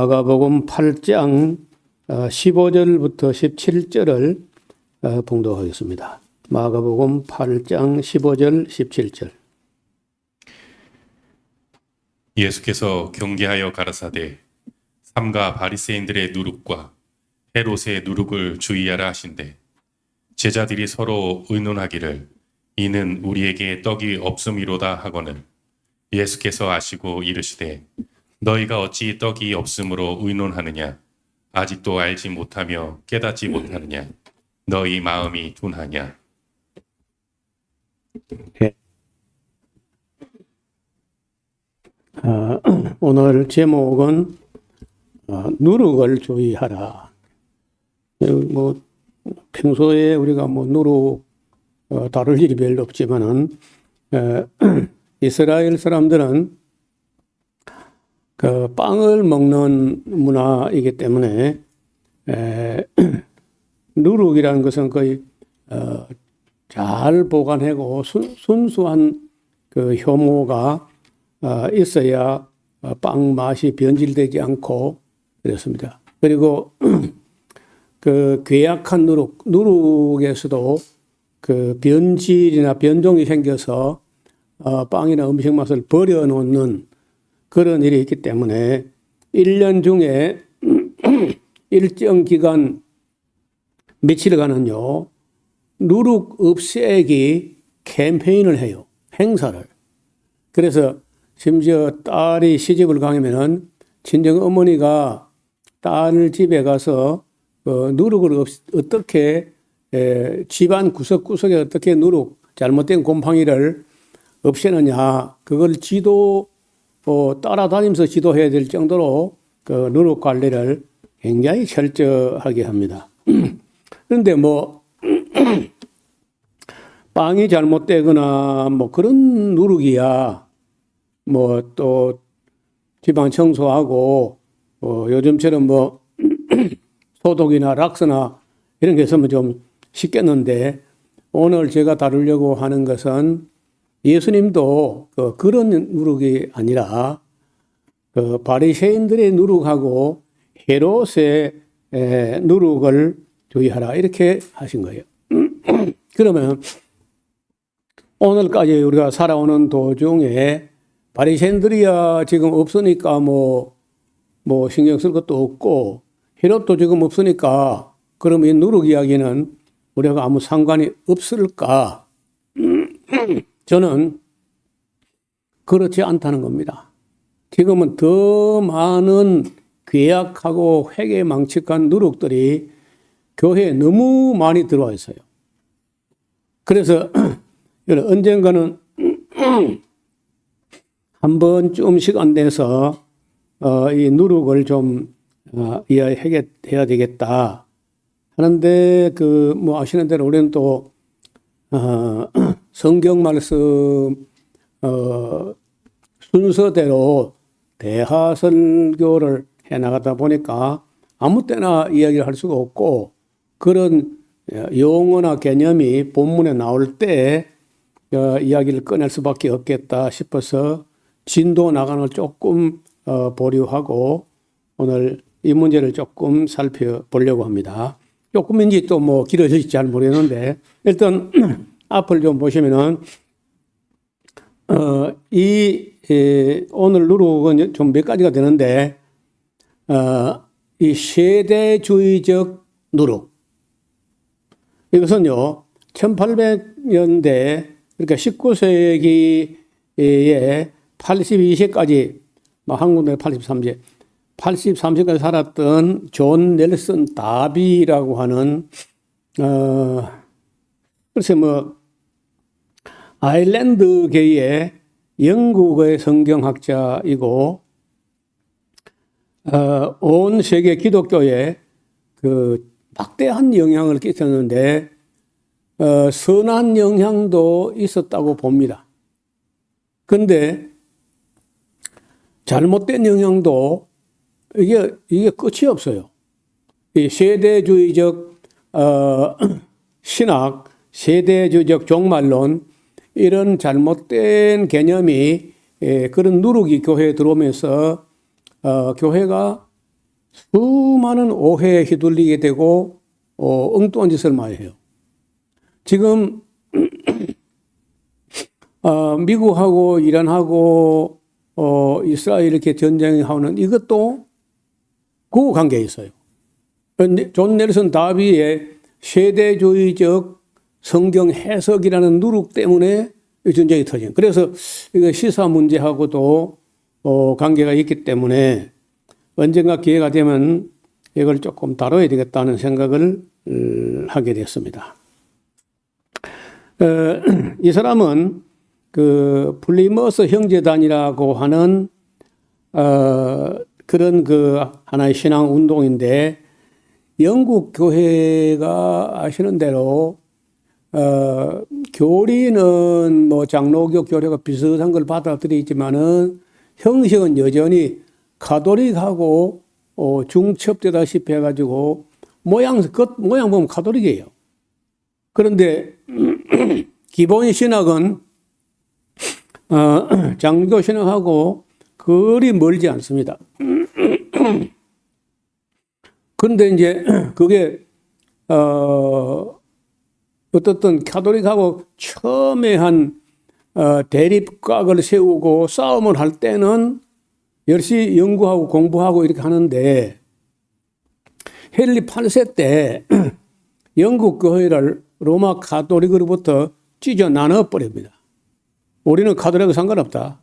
마가복음 8장 15절부터 17절을 봉독하겠습니다. 마가복음 8장 15절 17절. 예수께서 경계하여 가라사대 삼가 바리새인들의 누룩과 헤롯의 누룩을 주의하라 하신대 제자들이 서로 의논하기를 이는 우리에게 떡이 없음이로다 하거늘 예수께서 아시고 이르시되 너희가 어찌 떡이 없음으로 의논하느냐 아직도 알지 못하며 깨닫지 못하느냐 너희 마음이 둔하냐. 오늘 제목은 누룩을 주의하라. 뭐 평소에 우리가 뭐 누룩 다룰 일이 별로 없지만은 이스라엘 사람들은 그 빵을 먹는 문화이기 때문에 누룩이라는 것은 거의 잘 보관하고 순수한 그 효모가 있어야 빵 맛이 변질되지 않고 그렇습니다. 그리고 그 괴약한 누룩에서도 그 변질이나 변종이 생겨서 빵이나 음식 맛을 버려놓는 그런 일이 있기 때문에 1년 중에 일정 기간 며칠간은요 누룩 없애기 캠페인을 해요. 행사를. 그래서 심지어 딸이 시집을 가면은 친정 어머니가 딸 집에 가서 누룩을 어떻게 집안 구석구석에 어떻게 누룩 잘못된 곰팡이를 없애느냐 그걸 따라다니면서 지도해야 될 정도로 그 누룩 관리를 굉장히 철저하게 합니다. 그런데 뭐 빵이 잘못되거나 뭐 그런 누룩이야 뭐 또 집안 청소하고 요즘처럼 뭐 소독이나 락스나 이런 게 있으면 좀 쉽겠는데 오늘 제가 다루려고 하는 것은 예수님도 그런 누룩이 아니라 그 바리새인들의 누룩하고 헤롯의 누룩을 주의하라 이렇게 하신 거예요. 그러면 오늘까지 우리가 살아오는 도중에 바리새인들이야 지금 없으니까 뭐 신경 쓸 것도 없고 헤롯도 지금 없으니까 그럼 이 누룩 이야기는 우리가 아무 상관이 없을까? 저는 그렇지 않다는 겁니다. 지금은 더 많은 괴악하고 회개망측한 누룩들이 교회에 너무 많이 들어와 있어요. 그래서 언젠가는 한 번쯤 시간 내서 이 누룩을 좀 이해해야 되겠다 하는데 뭐 아시는 대로 우리는 또 성경 말씀 순서대로 대하설교를 해나가다 보니까 아무 때나 이야기를 할 수가 없고 그런 용어나 개념이 본문에 나올 때 이야기를 꺼낼 수밖에 없겠다 싶어서 진도 나가는 걸 조금 보류하고 오늘 이 문제를 조금 살펴보려고 합니다. 조금인지 또 뭐 길어질지 잘 모르겠는데 일단 앞을 좀 보시면은 오늘 누룩은 좀 몇 가지가 되는데 이 세대주의적 누룩 이것은요 1800년대 그러니까 19세기에 82세까지 한국 내 83세까지 살았던 존 넬슨 다비라고 하는 글쎄 뭐 아일랜드계의 영국의 성경학자이고 온 세계 기독교에 그 막대한 영향을 끼쳤는데 선한 영향도 있었다고 봅니다. 그런데 잘못된 영향도 이게 끝이 없어요. 이 세대주의적 신학, 세대주의적 종말론 이런 잘못된 개념이 그런 누룩이 교회에 들어오면서 교회가 수많은 오해에 휘둘리게 되고 엉뚱한 짓을 많이 해요. 지금 미국하고 이란하고 이스라엘 이렇게 전쟁하는 이것도 그 관계에 있어요. 존 넬슨 다비의 세대주의적 성경 해석이라는 누룩 때문에 이 전쟁이 터진. 그래서 이거 시사 문제하고도 관계가 있기 때문에 언젠가 기회가 되면 이걸 조금 다뤄야 되겠다는 생각을 하게 됐습니다. 이 사람은 그 플리머스 형제단이라고 하는 그런 그 하나의 신앙 운동인데 영국 교회가 아시는 대로 교리는 뭐 장로교 교리가 비슷한 걸 받아들이지만은 형식은 여전히 가톨릭하고 중첩되다시피 해가지고 모양 보면 가톨릭이에요. 그런데 기본 신학은 장교 신학하고 그리 멀지 않습니다. 그런데 이제 그게 어떻든 가톨릭하고 처음에 한 대립각을 세우고 싸움을 할 때는 열심히 연구하고 공부하고 이렇게 하는데 헨리 8세 때 영국 교회를 로마 가톨릭으로부터 찢어 나눠 버립니다. 우리는 가톨릭하고 상관없다.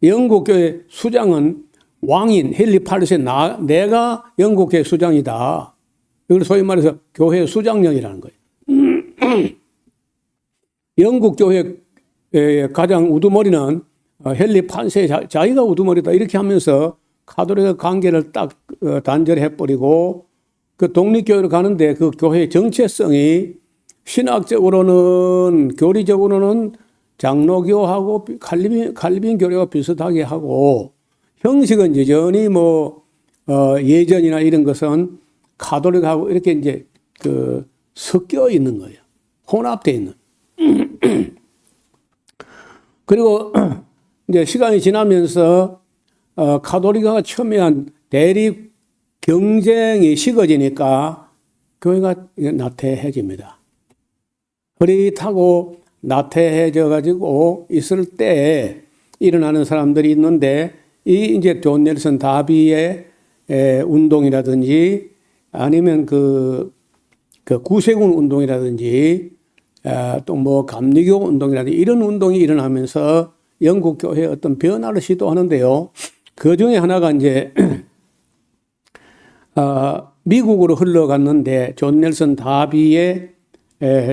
영국 교회 수장은 왕인 헨리 8세 내가 영국 교회 수장이다. 이걸 소위 말해서 교회 수장령이라는 거예요. 영국 교회의 가장 우두머리는 헨리 8세 자기가 우두머리다 이렇게 하면서 가톨릭의 관계를 딱 단절해버리고 그 독립교회로 가는데 그 교회의 정체성이 신학적으로는 교리적으로는 장로교하고 칼빈 교회가 비슷하게 하고 형식은 여전히 뭐 예전이나 이런 것은 가톨릭하고 이렇게 이제 그 섞여 있는 거예요. 혼합되어 있는. 그리고 이제 시간이 지나면서 가톨릭과 첨예한 대립 경쟁이 식어지니까 교회가 나태해집니다. 흐릿하고 나태해져 가지고 있을 때 일어나는 사람들이 있는데 이 이제 존 넬슨 다비의 운동이라든지 아니면 그 구세군 운동이라든지 또 뭐 감리교 운동이라든지 이런 운동이 일어나면서 영국 교회의 어떤 변화를 시도하는데요. 그 중에 하나가 이제 미국으로 흘러갔는데 존 넬슨 다비의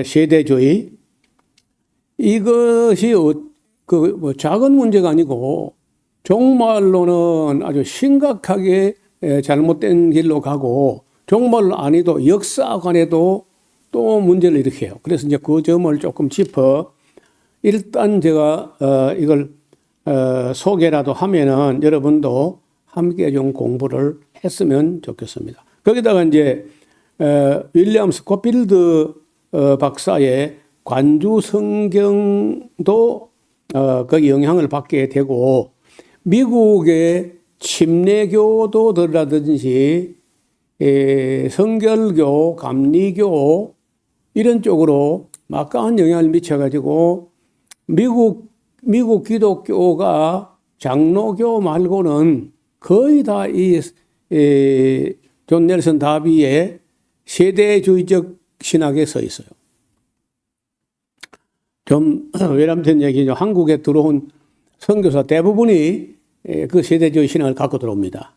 세대주의 이것이 뭐 작은 문제가 아니고 정말로는 아주 심각하게 잘못된 길로 가고 정말로 아니도 역사관에도 또 문제를 일으켜요. 그래서 이제 그 점을 조금 짚어 일단 제가 이걸 소개라도 하면은 여러분도 함께 좀 공부를 했으면 좋겠습니다. 거기다가 이제 윌리엄 스코필드 박사의 관주 성경도 그 영향을 받게 되고 미국의 침례교도들이라든지 성결교, 감리교 이런 쪽으로 막강한 영향을 미쳐가지고 미국 기독교가 장로교 말고는 거의 다 이 존 넬슨 다비의 세대주의적 신학에 서 있어요. 좀 외람된 얘기죠. 한국에 들어온 선교사 대부분이 그 세대주의 신학을 갖고 들어옵니다.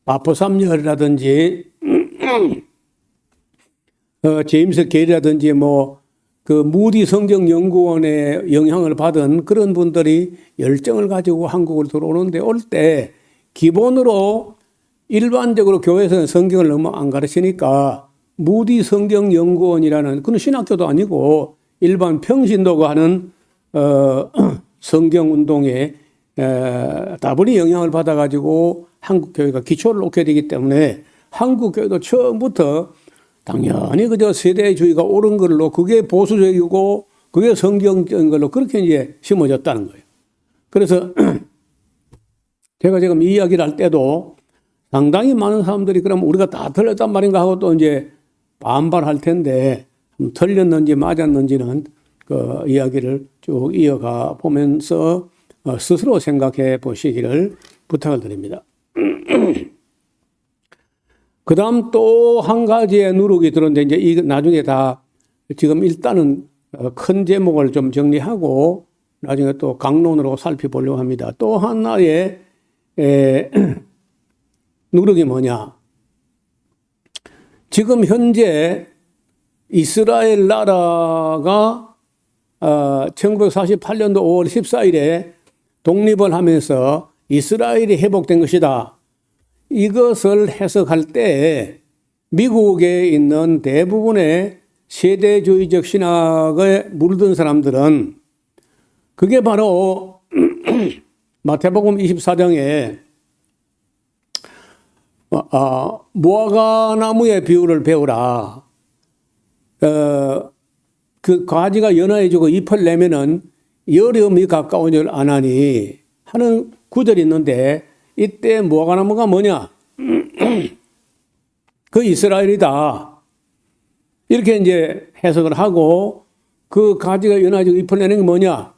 마포삼열이라든지 제임스 게리라든지 뭐 그 무디 성경연구원의 영향을 받은 그런 분들이 열정을 가지고 한국을 들어오는데 올 때 기본으로 일반적으로 교회에서는 성경을 너무 안 가르치니까 무디 성경연구원이라는 그런 신학교도 아니고 일반 평신도가 하는 성경운동에 다분히 영향을 받아가지고 한국 교회가 기초를 놓게 되기 때문에 한국 교회도 처음부터 당연히 그저 세대주의가 옳은 걸로 그게 보수적이고 그게 성경적인 걸로 그렇게 이제 심어졌다는 거예요. 그래서 제가 지금 이 이야기를 할 때도 상당히 많은 사람들이 그럼 우리가 다 틀렸단 말인가 하고 또 이제 반발할 텐데 틀렸는지 맞았는지는 그 이야기를 쭉 이어가 보면서 스스로 생각해 보시기를 부탁을 드립니다. 그 다음 또 한 가지의 누룩이 들었는데 이제 이 나중에 다 지금 일단은 큰 제목을 좀 정리하고 나중에 또 강론으로 살펴보려고 합니다. 또 하나의 누룩이 뭐냐? 지금 현재 이스라엘 나라가 1948년도 5월 14일에 독립을 하면서 이스라엘이 회복된 것이다. 이것을 해석할 때 미국에 있는 대부분의 세대주의적 신학에 물든 사람들은 그게 바로 마태복음 24장에 무화과나무의 비유를 배우라. 그 가지가 연화해지고 잎을 내면은 여름이 가까우질 않으니 하는 구절이 있는데 이때 무화과나무가 뭐냐? 그 이스라엘이다. 이렇게 이제 해석을 하고 그 가지가 연화해지고 잎을 내는 게 뭐냐?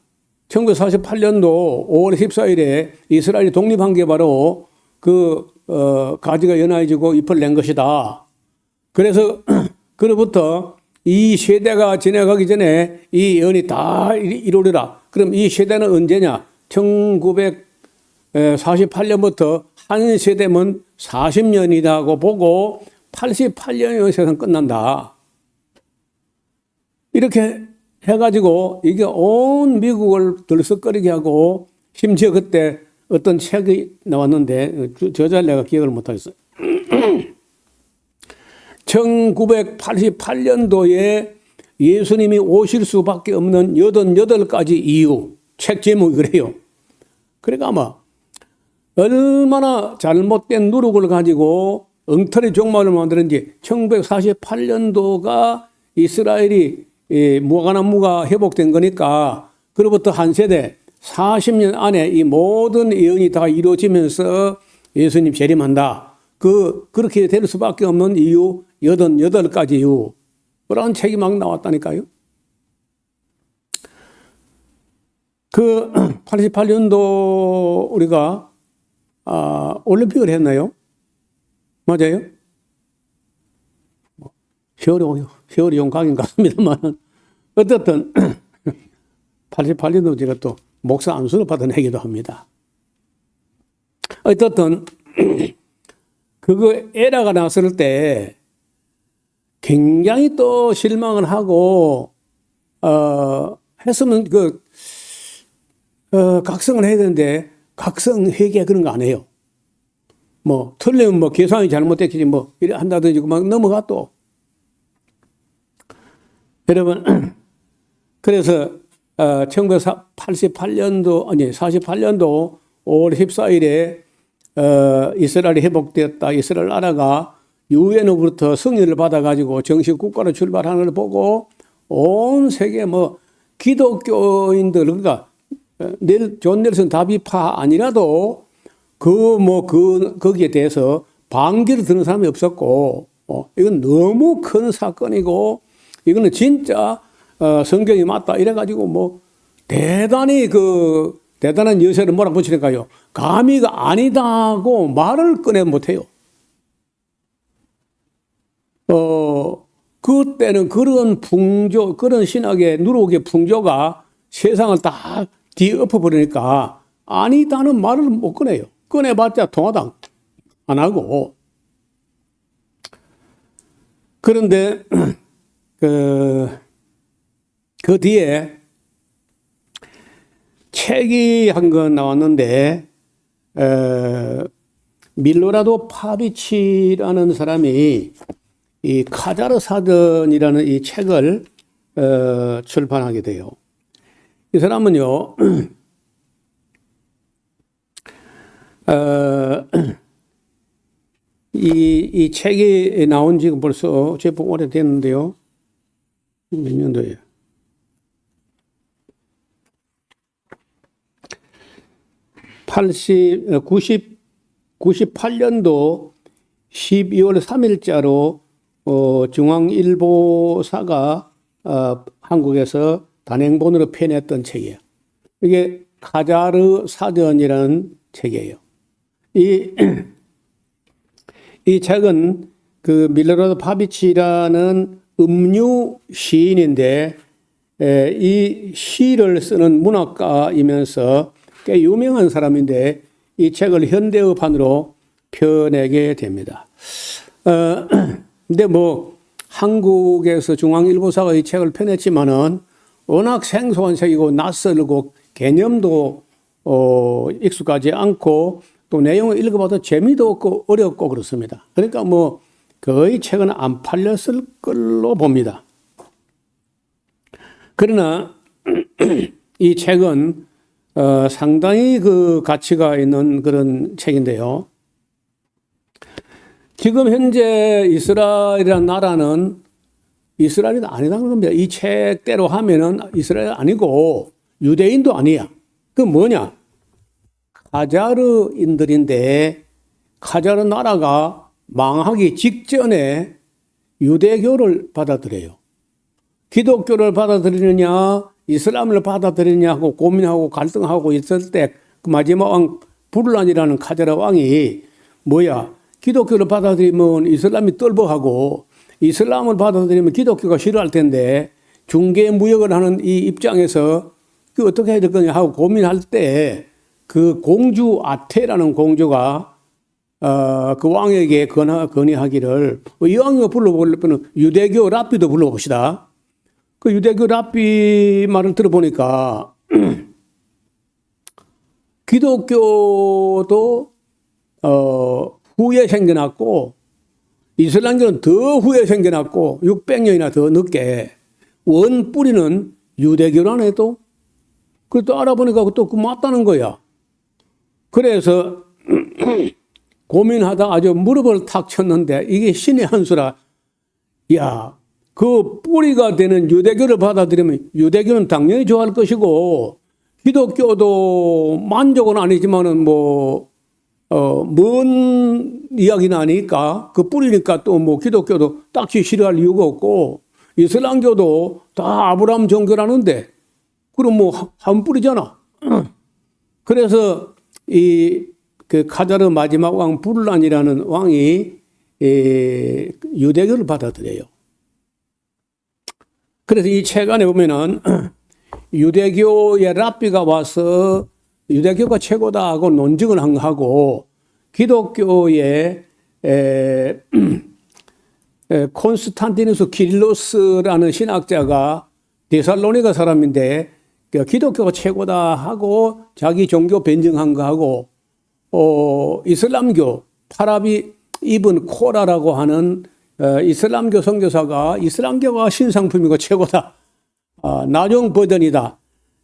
1948년도 5월 14일에 이스라엘이 독립한 게 바로 그 가지가 연화해지고 잎을 낸 것이다. 그래서 그로부터 이 세대가 지나가기 전에 이 예언이 다 이루리라. 그럼 이 세대는 언제냐? 1948년부터 한 세대면 40년이라고 보고 88년이면 세상 끝난다. 이렇게 해가지고 이게 온 미국을 들썩거리게 하고 심지어 그때 어떤 책이 나왔는데 저자를 내가 기억을 못하겠어요. 1988년도에 예수님이 오실 수밖에 없는 88가지 이유, 책 제목이 그래요. 그러니까 아마 얼마나 잘못된 누룩을 가지고 엉터리 종말을 만드는지 1948년도가 이스라엘이 무화과나무가 회복된 거니까 그로부터 한 세대 40년 안에 이 모든 예언이 다 이루어지면서 예수님 재림한다. 그렇게 될 수밖에 없는 이유 88가지 이유. 그런 책이 막 나왔다니까요. 그 88년도 우리가 올림픽을 했나요? 맞아요? 세월이 용각인 것 같습니다만 어쨌든 88년도 제가 또 목사 안수를 받아내기도 합니다. 어쨌든 그거 에라가 났을 때 굉장히 또 실망을 하고 했으면 각성을 해야 되는데 각성 회계 그런 거 안 해요. 뭐 틀리면 뭐 계산이 잘못됐지 뭐 이래 한다든지 막 넘어가 또. 여러분 그래서 1948년도 아니 48년도 5월 14일에 이스라엘이 회복되었다. 이스라엘 나라가 유엔으로부터 승인을 받아가지고 정식 국가로 출발하는 걸 보고 온 세계 뭐 기독교인들 그러니까 존 넬슨 다비파 아니라도 거기에 대해서 반기를 드는 사람이 없었고 이건 너무 큰 사건이고 이거는 진짜 성경이 맞다 이래가지고 뭐 대단히 대단한 여세를 몰아붙이니까요. 감히가 아니다고 말을 꺼내 못해요. 그때는 그런 그런 신학의 누룩의 풍조가 세상을 다 뒤엎어버리니까 아니다는 말을 못 꺼내요. 꺼내봤자 통화도 안 하고. 그런데 그 뒤에 책이 한 권 나왔는데 밀로라도 파비치라는 사람이 이 카자르 사전이라는 이 책을 출판하게 돼요. 이 사람은요, 이 책이 나온 지가 벌써 제법 오래됐는데요. 몇 년도예요? 90 98년도 12월 3일자로 중앙일보사가 한국에서 단행본으로 펴냈던 책이에요. 이게 카자르 사전이라는 책이에요. 이 책은 그 밀로라드 파비치라는 음유 시인인데 이 시를 쓰는 문학가이면서 꽤 유명한 사람인데 이 책을 현대어판으로 펴내게 됩니다. 근데 뭐 한국에서 중앙일보사가 이 책을 펴냈지만은 워낙 생소한 책이고 낯설고 개념도 익숙하지 않고 또 내용을 읽어봐도 재미도 없고 어렵고 그렇습니다. 그러니까 뭐 거의 책은 안 팔렸을 걸로 봅니다. 그러나 이 책은 상당히 그 가치가 있는 그런 책인데요. 지금 현재 이스라엘이라는 나라는 이스라엘이 아니라는 겁니다. 이 책대로 하면은 이스라엘 아니고 유대인도 아니야. 그 뭐냐? 카자르인들인데 카자르 나라가 망하기 직전에 유대교를 받아들여요. 기독교를 받아들이느냐 이슬람을 받아들이느냐 하고 고민하고 갈등하고 있을 때 그 마지막 왕 불란이라는 카자르 왕이 뭐야? 기독교를 받아들이면 이슬람이 떨버하고 이슬람을 받아들이면 기독교가 싫어할 텐데 중개 무역을 하는 이 입장에서 그 어떻게 해야 될 거냐 하고 고민할 때 그 공주 아테라는 공주가 그 왕에게 건의하기를 이왕이면 불러보려면 유대교 랍비도 불러봅시다. 그 유대교 랍비 말을 들어보니까 기독교도 후에 생겨났고 이슬람교는 더 후에 생겨났고 600년이나 더 늦게 원 뿌리는 유대교라네 또. 그것도 알아보니까 또 그 맞다는 거야. 그래서 고민하다 아주 무릎을 탁 쳤는데 이게 신의 한 수라. 야, 그 뿌리가 되는 유대교를 받아들이면 유대교는 당연히 좋아할 것이고 기독교도 만족은 아니지만은 먼 이야기는 아니니까 그 뿌리니까 또 뭐 기독교도 딱히 싫어할 이유가 없고 이슬람교도 다 아브라함 종교라는데 그럼 뭐 한 뿌리잖아. 그래서 그 카자르 마지막 왕 불란이라는 왕이 유대교를 받아들여요. 그래서 이 책 안에 보면은 유대교의 랍비가 와서 유대교가 최고다 하고 논증을 하고 기독교의 콘스탄티누스 키릴로스라는 신학자가 데살로니가 사람인데 기독교가 최고다 하고 자기 종교 변증한 거 하고 이슬람교 파라비 이븐 코라라고 하는 이슬람교 선교사가 이슬람교가 신상품이고 최고다. 나중 버전이다.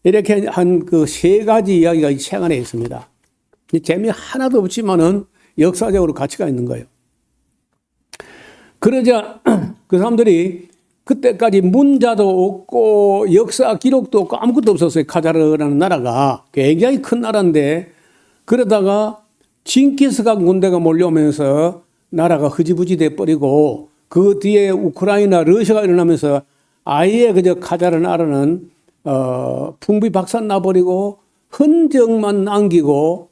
이렇게 한 그 세 가지 이야기가 이 책 안에 있습니다. 재미 하나도 없지만은 역사적으로 가치가 있는 거예요. 그러자 그 사람들이 그때까지 문자도 없고 역사 기록도 없고 아무것도 없었어요. 카자르라는 나라가 굉장히 큰 나라인데 그러다가 징기스칸 군대가 몰려오면서 나라가 흐지부지 돼버리고 그 뒤에 우크라이나 러시아가 일어나면서 아예 그저 카자르 나라는 풍비박산 나버리고 흔적만 남기고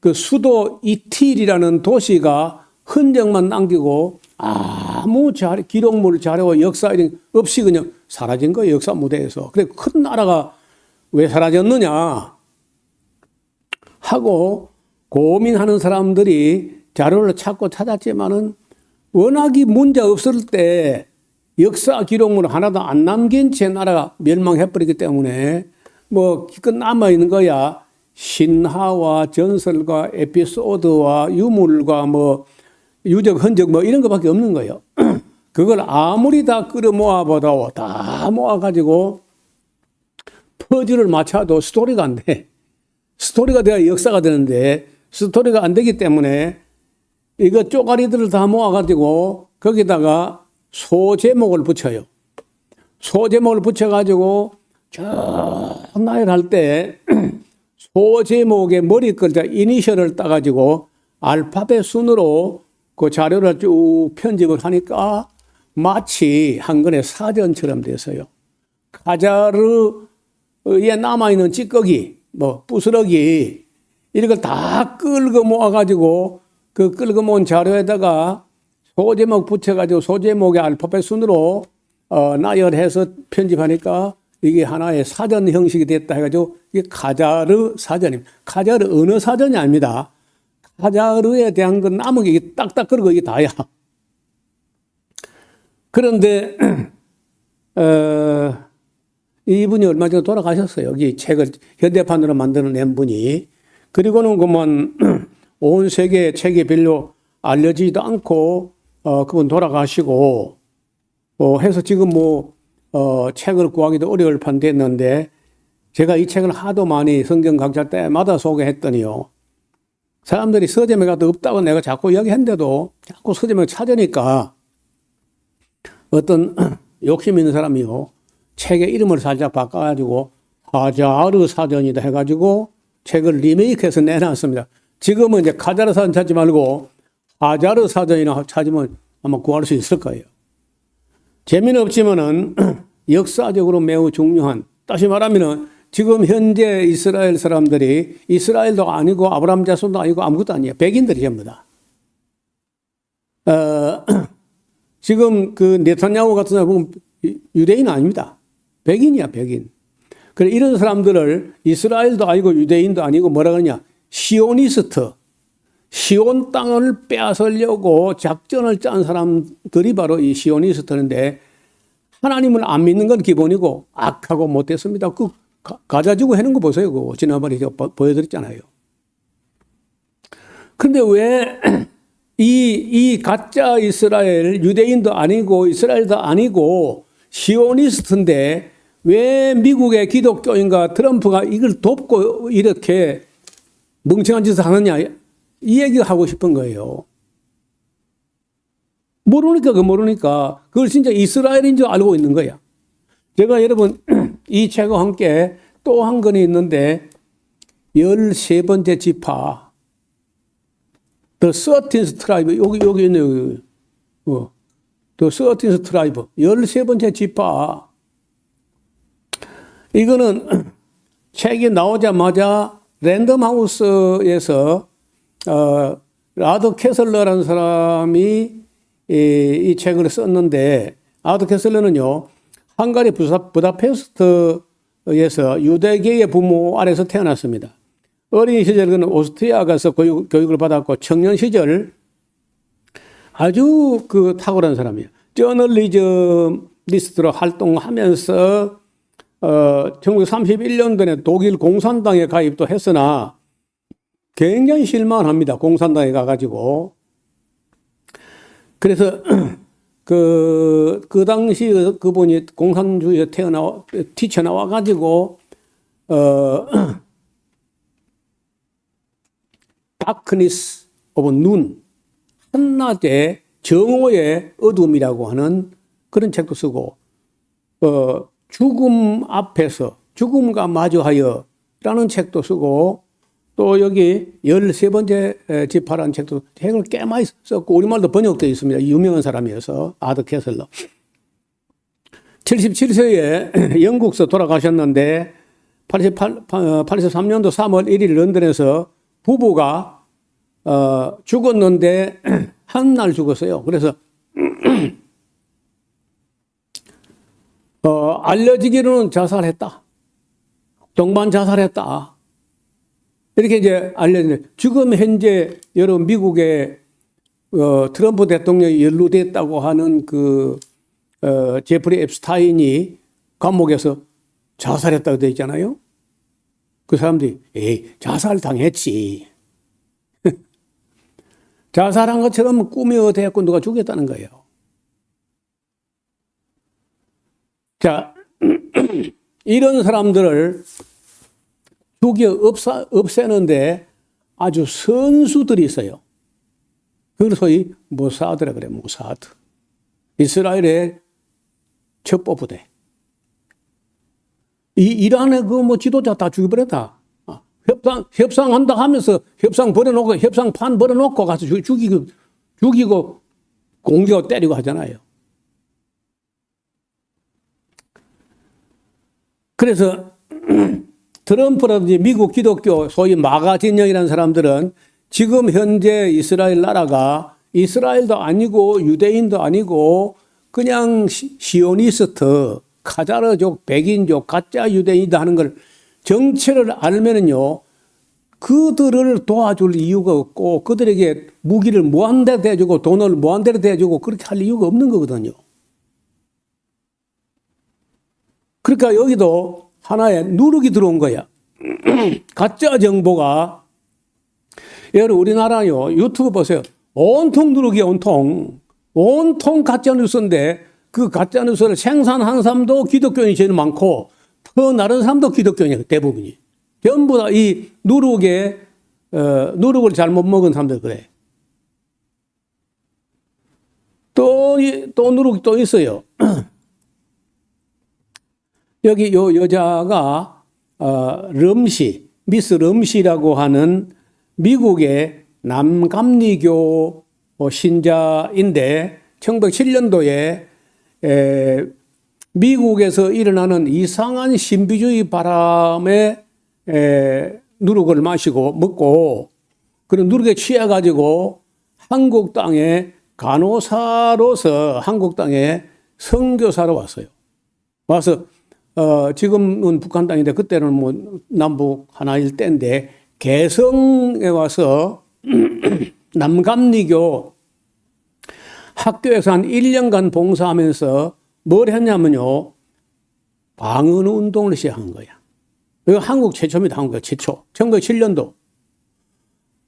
그 수도 이틸이라는 도시가 흔적만 남기고 아무 기록물 자료 역사 없이 그냥 사라진 거예요. 역사 무대에서. 그래 큰 나라가 왜 사라졌느냐 하고 고민하는 사람들이 자료를 찾았지만은 워낙이 문제 없을 때 역사 기록물 하나도 안 남긴 채 나라가 멸망해버리기 때문에 뭐 기껏 남아있는 거야 신화와 전설과 에피소드와 유물과 뭐 유적 흔적 뭐 이런 거밖에 없는 거예요. 그걸 아무리 다 끌어모아봐도 다 모아가지고 퍼즐을 맞춰도 스토리가 안 돼. 스토리가 돼야 역사가 되는데 스토리가 안 되기 때문에 이거 쪼가리들을 다 모아가지고 거기다가 소제목을 붙여요. 소제목을 붙여가지고 쭉 나열할 때 소제목의 머리 글자 이니셜을 따가지고 알파벳 순으로 그 자료를 쭉 편집을 하니까 마치 한 권의 사전처럼 됐어요. 카자르에 남아있는 찌꺼기, 뭐, 부스러기, 이런 걸 다 끌고 모아가지고 그 끌고 모은 자료에다가 소제목 붙여가지고 소제목의 알파벳 순으로 나열해서 편집하니까 이게 하나의 사전 형식이 됐다 해가지고 이게 카자르 사전입니다. 카자르 언어 사전이 아닙니다. 카자르에 대한 건 남은 게 이게 딱딱 그러고 이게 다야. 그런데 이분이 얼마 전에 돌아가셨어요. 여기 책을 현대판으로 만들어낸 분이. 그리고는 그만 온 세계에 책이 별로 알려지지도 않고 그분 돌아가시고 해서 지금 책을 구하기도 어려울 판 됐는데 제가 이 책을 하도 많이 성경 강좌 때마다 소개했더니요. 사람들이 서점에 가도 없다고 내가 자꾸 이야기했는데도 자꾸 서점에 찾으니까 어떤 욕심 있는 사람이요. 책의 이름을 살짝 바꿔가지고 카자르 사전이다 해가지고 책을 리메이크해서 내놨습니다. 지금은 이제 카자르 사전 찾지 말고 카자르 사전이나 찾으면 아마 구할 수 있을 거예요. 재미는 없지만은 역사적으로 매우 중요한, 다시 말하면은 지금 현재 이스라엘 사람들이 이스라엘도 아니고 아브라함 자손도 아니고 아무것도 아니에요. 백인들이 전부 다. 지금 그 네타냐후 같은 사람 보면 유대인 아닙니다. 백인이야, 백인. 그래, 이런 사람들을 이스라엘도 아니고 유대인도 아니고 뭐라 그러냐. 시오니스트. 시온 땅을 빼앗으려고 작전을 짠 사람들이 바로 이 시오니스트인데 하나님을 안 믿는 건 기본이고 악하고 못됐습니다. 그 가자지고 해놓은 거 보세요. 그거 지난번에 제가 보여드렸잖아요. 근데 왜 이 가짜 이스라엘, 유대인도 아니고 이스라엘도 아니고 시오니스트인데 왜 미국의 기독교인과 트럼프가 이걸 돕고 이렇게 멍청한 짓을 하느냐, 이 얘기를 하고 싶은 거예요. 모르니까 그걸 진짜 이스라엘인 줄 알고 있는 거야. 제가 여러분 이 책과 함께 또 한 권이 있는데 13번째 지파 The 13th Tribe 여기 있네요. The 13th Tribe 13번째 지파. 이거는 책이 나오자마자 랜덤하우스에서 라더 캐슬러라는 사람이 이 책을 썼는데, 라더 캐슬러는요 헝가리 부다페스트에서 유대계의 부모 아래서 태어났습니다. 어린 시절 그는 오스트리아 가서 교육을 받았고 청년 시절 아주 그 탁월한 사람이에요. 저널리스트로 활동하면서 1931년도에 독일 공산당에 가입도 했으나 굉장히 실망합니다. 공산당에 가가지고. 그래서 그 당시 그분이 공산주의에 튀쳐나와가지고 다크니스 오브 눈, 한낮의 정오의 어둠이라고 하는 그런 책도 쓰고, 죽음 앞에서 죽음과 마주하여 라는 책도 쓰고, 또 여기 13번째 지파라는 책도 책을 꽤 많이 썼고 우리말도 번역되어 있습니다. 유명한 사람이어서 아더 캐슬러. 77세에 영국서 돌아가셨는데 83년도 3월 1일 런던에서 부부가 죽었는데 한 날 죽었어요. 그래서 알려지기로는 자살했다. 동반 자살했다. 이렇게 이제 알려지는데 지금 현재 여러분 미국의 트럼프 대통령이 연루됐다고 하는 그 제프리 앱스타인이 감옥에서 자살했다고 되어 있잖아요. 그 사람들이 에이 자살 당했지. 자살한 것처럼 꾸며대고 누가 죽였다는 거예요. 자, 이런 사람들을 없애는데 아주 선수들이 있어요. 그걸 소위 모사드라 그래, 모사드. 이스라엘의 첩보부대. 이 이란의 그 지도자 다 죽여버렸다. 협상한다 하면서 협상 버려놓고, 협상판 버려놓고 가서 죽이고 공격 때리고 하잖아요. 그래서 트럼프라든지 미국 기독교 소위 마가 진영이라는 사람들은 지금 현재 이스라엘 나라가 이스라엘도 아니고 유대인도 아니고 그냥 시오니스트, 카자르족, 백인족, 가짜 유대인이다 하는 걸 정체를 알면은요, 그들을 도와줄 이유가 없고 그들에게 무기를 무한대로 대주고 돈을 무한대로 대주고 그렇게 할 이유가 없는 거거든요. 그러니까 여기도 하나의 누룩이 들어온 거야. 가짜 정보가, 여러분 우리나라요, 유튜브 보세요. 온통 누룩이야, 온통. 온통 가짜 뉴스인데 그 가짜 뉴스를 생산한 사람도 기독교인이 제일 많고 퍼나른 사람도 기독교인이에요, 대부분이. 전부 다 이 누룩을 잘못 먹은 사람들 그래. 또 누룩이 또 있어요. 여기 요 여자가 미스 럼시라고 하는 미국의 남감리교 신자인데 1907년도에 미국에서 일어나는 이상한 신비주의 바람에 누룩을 마시고 먹고 그런 누룩에 취해가지고 한국 땅에 간호사로서 한국 땅에 선교사로 왔어요. 와서 지금은 북한 땅인데 그때는 뭐 남북 하나일 때인데 개성에 와서 남감리교 학교에서 한 1년간 봉사하면서 뭘 했냐면요, 방언 운동을 시작한 거야. 이거 한국 최초입니다. 한국 최초. 1907년도.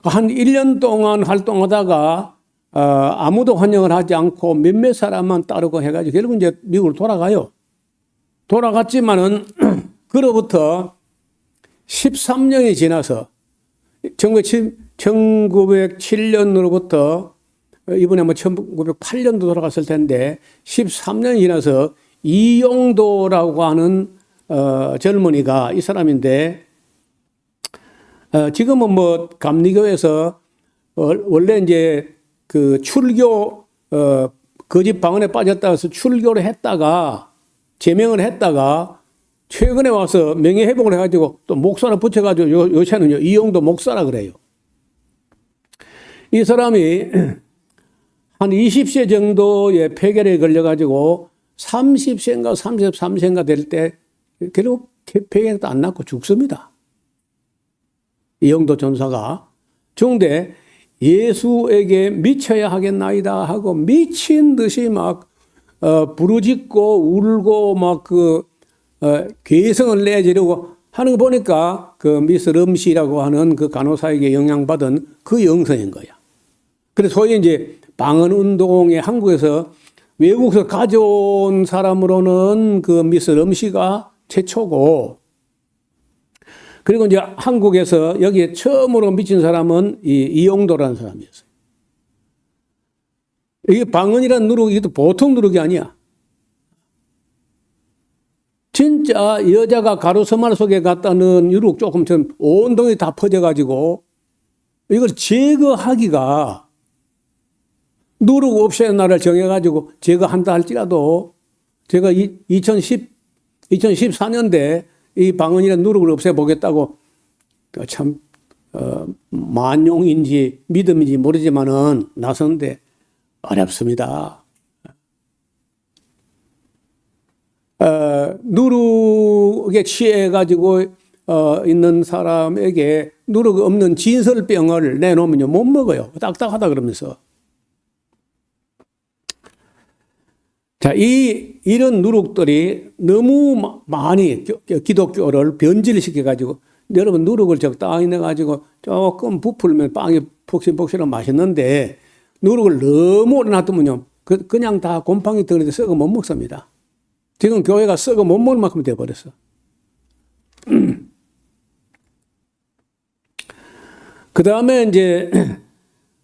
한 1년 동안 활동하다가 아무도 환영을 하지 않고 몇몇 사람만 따르고 해가지고 결국 이제 미국으로 돌아가요. 돌아갔지만은 그로부터 13년이 지나서 1907년으로부터 이번에 뭐 1908년도 돌아갔을 텐데 13년이 지나서 이용도라고 하는 젊은이가 이 사람인데 지금은 뭐 감리교에서 원래 이제 그 출교 거짓 방언에 빠졌다 해서 출교를 했다가 제명을 했다가 최근에 와서 명예회복을 해가지고 또 목사를 붙여가지고 요새는요 이용도 목사라 그래요. 이 사람이 한 20세 정도의 폐결에 걸려가지고 30세인가 33세인가 될 때 결국 폐결도 안 났고 죽습니다. 이용도 전사가. 죽는데 예수에게 미쳐야 하겠나이다 하고 미친 듯이 막 부르짖고 울고 막 괴성을 내지르고 하는 거 보니까 그 미스 럼시라고 하는 그 간호사에게 영향받은 그 영성인 거야. 그래서 소위 이제 방언 운동에 한국에서 외국에서 가져온 사람으로는 그 미스 럼시가 최초고, 그리고 이제 한국에서 여기에 처음으로 미친 사람은 이용도라는 사람이었어요. 이게 방언이라는 누룩이 보통 누룩이 아니야. 진짜 여자가 가로수말 속에 갖다 넣은 누룩 조금 전 온동이 다 퍼져가지고 이걸 제거하기가 누룩 없애는 날을 정해가지고 제거한다 할지라도 제가 2014년대 이 방언이라는 누룩을 없애보겠다고 참 만용인지 믿음인지 모르지만은 나섰는데 어렵습니다. 누룩에 취해가지고 있는 사람에게 누룩 없는 진설병을 내놓으면요 못 먹어요. 딱딱하다 그러면서. 자, 이런 누룩들이 너무 많이 기독교를 변질시켜가지고, 여러분 누룩을 적당히 넣어가지고 조금 부풀면 빵이 폭신폭신하고 맛있는데, 누룩을 너무 오래 놔두면요, 그냥 다 곰팡이 들어서 썩어 못 먹습니다. 지금 교회가 썩어 못 먹을 만큼 돼버렸어. 그 다음에 이제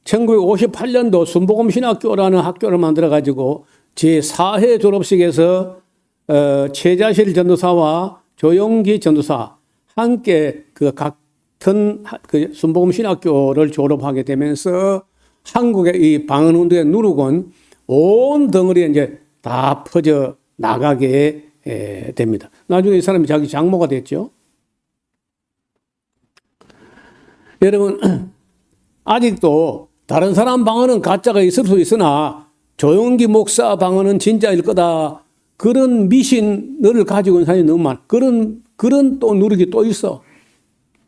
1958년도 순복음신학교라는 학교를 만들어가지고 제4회 졸업식에서 최자실 전도사와 조용기 전도사 함께 그 각 그 순복음 신학교를 졸업하게 되면서 한국의 이 방언운동의 누룩은 온 덩어리에 이제 다 퍼져 나가게 됩니다. 나중에 이 사람이 자기 장모가 됐죠. 여러분, 아직도 다른 사람 방언은 가짜가 있을 수 있으나 조용기 목사 방언은 진짜일 거다. 그런 미신을 가지고 있는 사람이 너무 많아. 그런 또 누룩이 또 있어.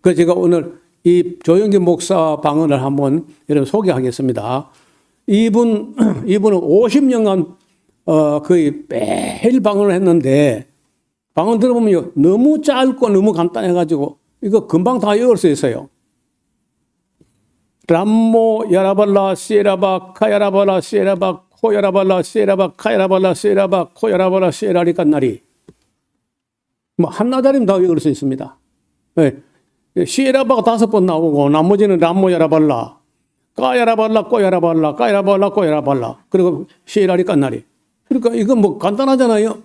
그래서 제가 오늘 이 조영기 목사 방언을 한번 여러분 소개하겠습니다. 이분은 50년간 거의 매일 방언을 했는데 방언 들어보면요. 너무 짧고 너무 간단해가지고 이거 금방 다 외울 수 있어요. 람모 야라발라 시에라바 카야라발라 시에라바 코야라발라 시에라바 카야라발라 시에라바 코야라발라 시에라리 깐나리 뭐 한나절이면 다 외울 수 있습니다. 네. 시에라바가 5번 나오고 나머지는 람모 야라발라 까야라발라 꼬야라발라 까야라발라 꼬야라발라 그리고 시에라리 깐나리 그러니까 이거 뭐 간단하잖아요.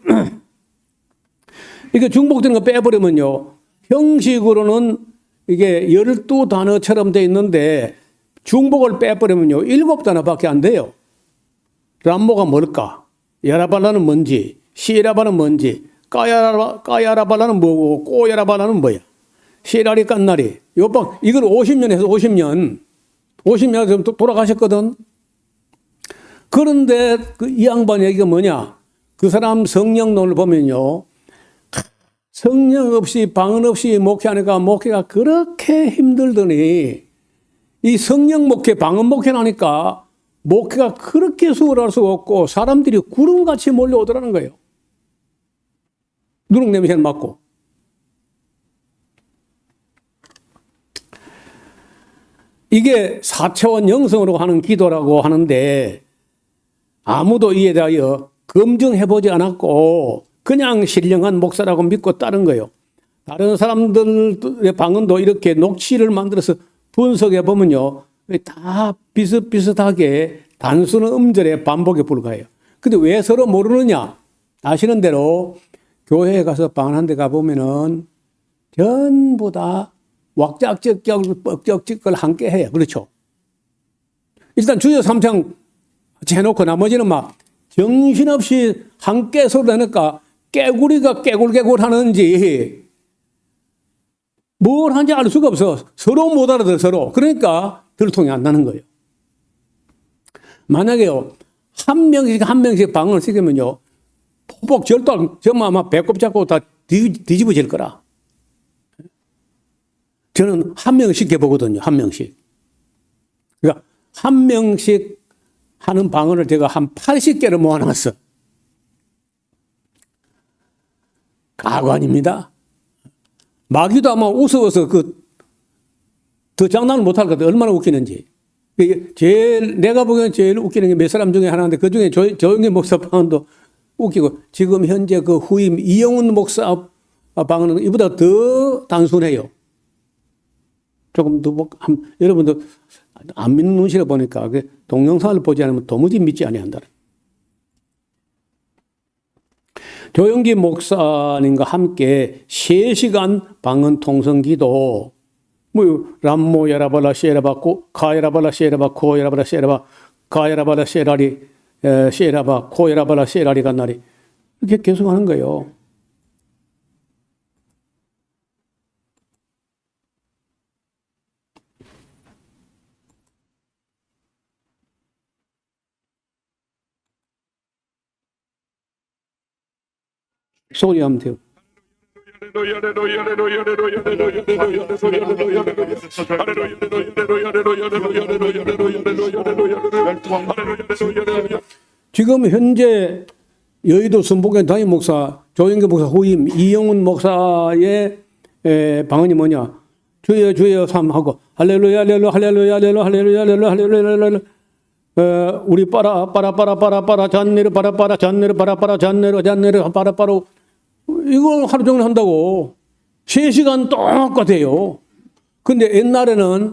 이게 중복되는 거 빼버리면요. 형식으로는 이게 12단어처럼 돼 있는데 중복을 빼버리면요. 7단어밖에 안 돼요. 람모가 뭘까? 야라발라는 뭔지, 시에라바는 뭔지, 까야라발라는 뭐고, 꼬야라발라는 뭐야? 시에라리 깐나리. 이걸 50년 해서 50년 돌아가셨거든. 그런데 이 양반 얘기가 뭐냐? 그 사람 성령론을 보면요. 성령 없이 방언 없이 목회하니까 목회가 그렇게 힘들더니 이 성령 목회, 방언 목회를 하니까 목회가 그렇게 수월할 수가 없고 사람들이 구름같이 몰려오더라는 거예요. 누룩 냄새를 맡고. 이게 4차원 영성으로 하는 기도라고 하는데 아무도 이에 대하여 검증해보지 않았고 그냥 신령한 목사라고 믿고 따른 거예요. 다른 사람들의 방언도 이렇게 녹취를 만들어서 분석해 보면요. 다 비슷비슷하게 단순한 음절에 반복에 불과해요. 근데 왜 서로 모르느냐? 아시는 대로 교회에 가서 방언한 데 가보면은 전부 다 왁작적격, 뻑적적걸 함께 해요. 그렇죠? 일단 주여 삼창 해놓고 나머지는 막 정신없이 함께 소리 내니까 깨구리가 깨굴깨굴 하는지 뭘 하는지 알 수가 없어. 서로 못 알아들어, 서로. 그러니까 들통이 안 나는 거예요. 만약에요, 한 명씩 방언을 시키면요, 폭폭 절도, 정말 아마 배꼽 잡고 다 뒤집어질 거라. 저는 한 명씩 해보거든요, 한 명씩. 그러니까 한 명씩 하는 방언을 제가 한 80개를 모아놨어. 가관입니다. 마귀도 아마 웃어서 더 장난을 못할 것 같아. 얼마나 웃기는지. 내가 보기에는 제일 웃기는 게 몇 사람 중에 하나인데 그 중에 조영기 목사 방언도 웃기고 지금 현재 그 후임 이영훈 목사 방언은 이보다 더 단순해요. 조금 더, 여러분도 안 믿는 눈치를 보니까 동영상을 보지 않으면 도무지 믿지 아니한다. 조영기 목사님과 함께 3시간 방언 통성 기도, 람모 야라발라 시에라바 카야라발라 시에라바 코야라발라 시에라바 카야라발라 시에라리 시에라바 코야라발라 시에라리 간나리 이렇게 계속 하는 거예요. 소리 하면 돼요. 지금 현재 여의도 순복의 담임 목사 조영기 목사 후임 이영훈 목사의 방언이 뭐냐? 주여 주여 삼하고 할렐루야 할렐루야 할렐루야 할렐루야 할렐루야 할렐루야 우리 빠라 잔네르 빠라 잔네르 빠라 잔네르 빠라 이걸 하루 종일 한다고 3시간 똑같아요. 근데 옛날에는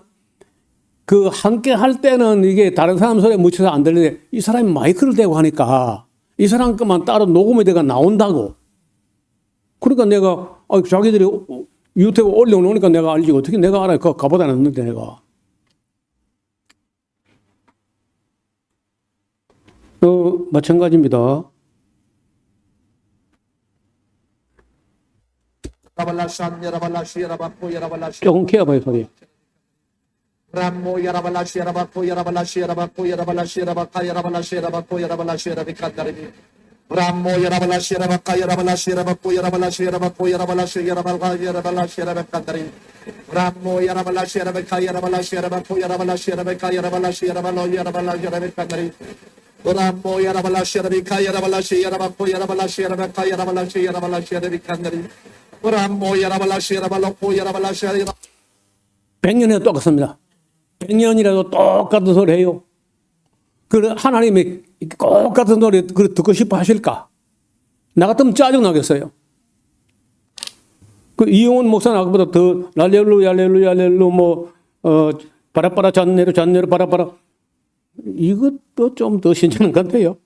그 함께 할 때는 이게 다른 사람 소리에 묻혀서 안 들리는데 이 사람이 마이크를 대고 하니까 이 사람 것만 따로 녹음이 돼가 나온다고. 그러니까 내가 자기들이 유튜브 올려놓으니까 내가 알지. 어떻게 내가 알아요? 그거 가보다 놨는데 내가. 마찬가지입니다. 조금 키워봐요, 소리. Rammo yarabala shirabako yarabala shirabako yarabala shirabaka yarabala shirabako yarabala shirabikandari. Rammo yarabala shirabaka yarabala shirabako yarabala shirabako yarabala shirabaka yarabala shirabikandari. Rammo yarabala shirabaka yarabala shirabako yarabala shirabaka yarabala shirabalo yarabala shirabikandari. Rammo yarabala shirabika yarabala shirabako yarabala shirabaka yarabala shirabala shirabikandari. Rammo yarabala shirabaloko yarabala shirabaka 100년에 똑같습니다. 100년이라도 똑같은 소리 해요. 그 하나님이 똑같은 노래 듣고 싶어 하실까? 나 같으면 짜증나겠어요. 그 이용훈 목사 나보다 더 랄렐루야 랄렐루야 랄렐루 바라바라 잔네로 잔네로 바라바라 이것도 좀 더 신선한 것 같아요.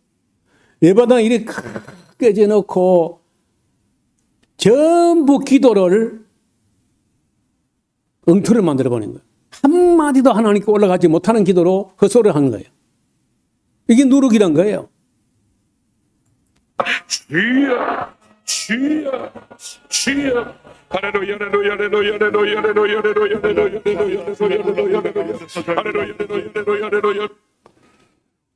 예배당 이리 크게 지어놓고 전부 기도를 엉터리를 만들어버린 거예요. 한마디도 하나님께 올라가지 못하는 기도로 헛소리를 하는 거예요. 이게 누룩이란 거예요. 주여, 주여, 주여. 할렐루야, 할렐루야, 할렐루야, 할렐루야, 할렐루야, 할렐루야, 할렐루야, 할렐루야, 할렐루야.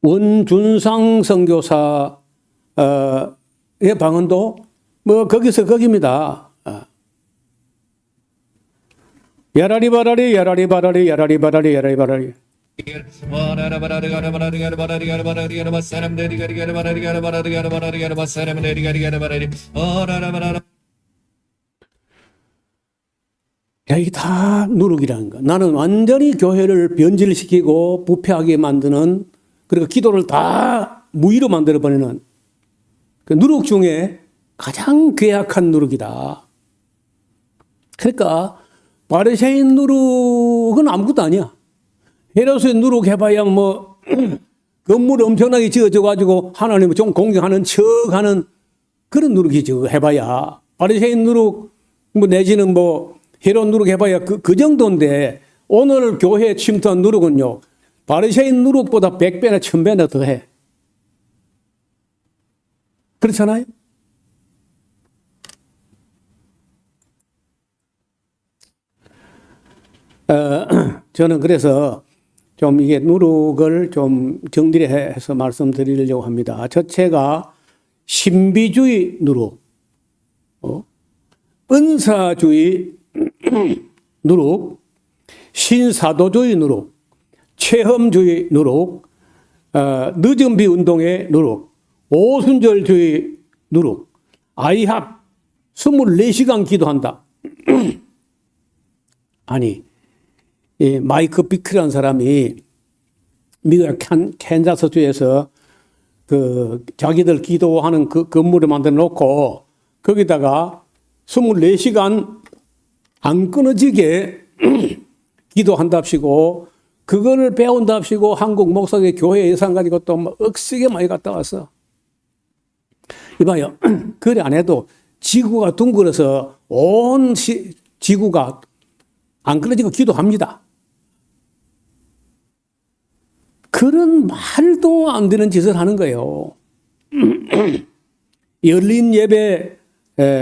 원준상 선교사의 방언도 뭐 거기서 거기입니다. 야라리 바라리 야라리 바라리 야라리 바라리 야라리 바라리. 야, 이게 다 누룩이라는 거. 나는 완전히 교회를 변질시키고 부패하게 만드는, 그리고 기도를 다 무의로 만들어버리는 그 누룩 중에 가장 괴악한 누룩이다. 그러니까 바리새인 누룩은 아무것도 아니야. 헤롯의 누룩 해봐야 뭐 건물 엄청나게 지어져가지고 하나님을 좀 공경하는 척하는 그런 누룩이 저 해봐야. 바리새인 누룩 뭐 내지는 뭐 헤롯 누룩 해봐야 그 정도인데, 오늘 교회에 침투한 누룩은요 바리새인 누룩보다 100배나 1000배나 더해. 그렇잖아요? 저는 그래서 좀 이게 누룩을 좀 정리를 해서 말씀드리려고 합니다. 첫째가 신비주의 누룩, 은사주의 누룩, 신사도주의 누룩, 체험주의 누룩, 늦은비 운동의 누룩, 오순절주의 누룩, 아이합 24시간 기도한다. 아니, 이 마이크 비크라는 사람이 미국 캔자스주에서 그 자기들 기도하는 그 건물을 만들어 놓고 거기다가 24시간 안 끊어지게 기도한답시고 그거를 배운답시고 한국 목사의 교회 예산 가지고 또 뭐 억세게 많이 갔다 왔어. 이봐요. 그래 안 해도 지구가 둥글어서 온 지구가 안 끊어지고 기도합니다. 그런 말도 안 되는 짓을 하는 거예요. 열린 예배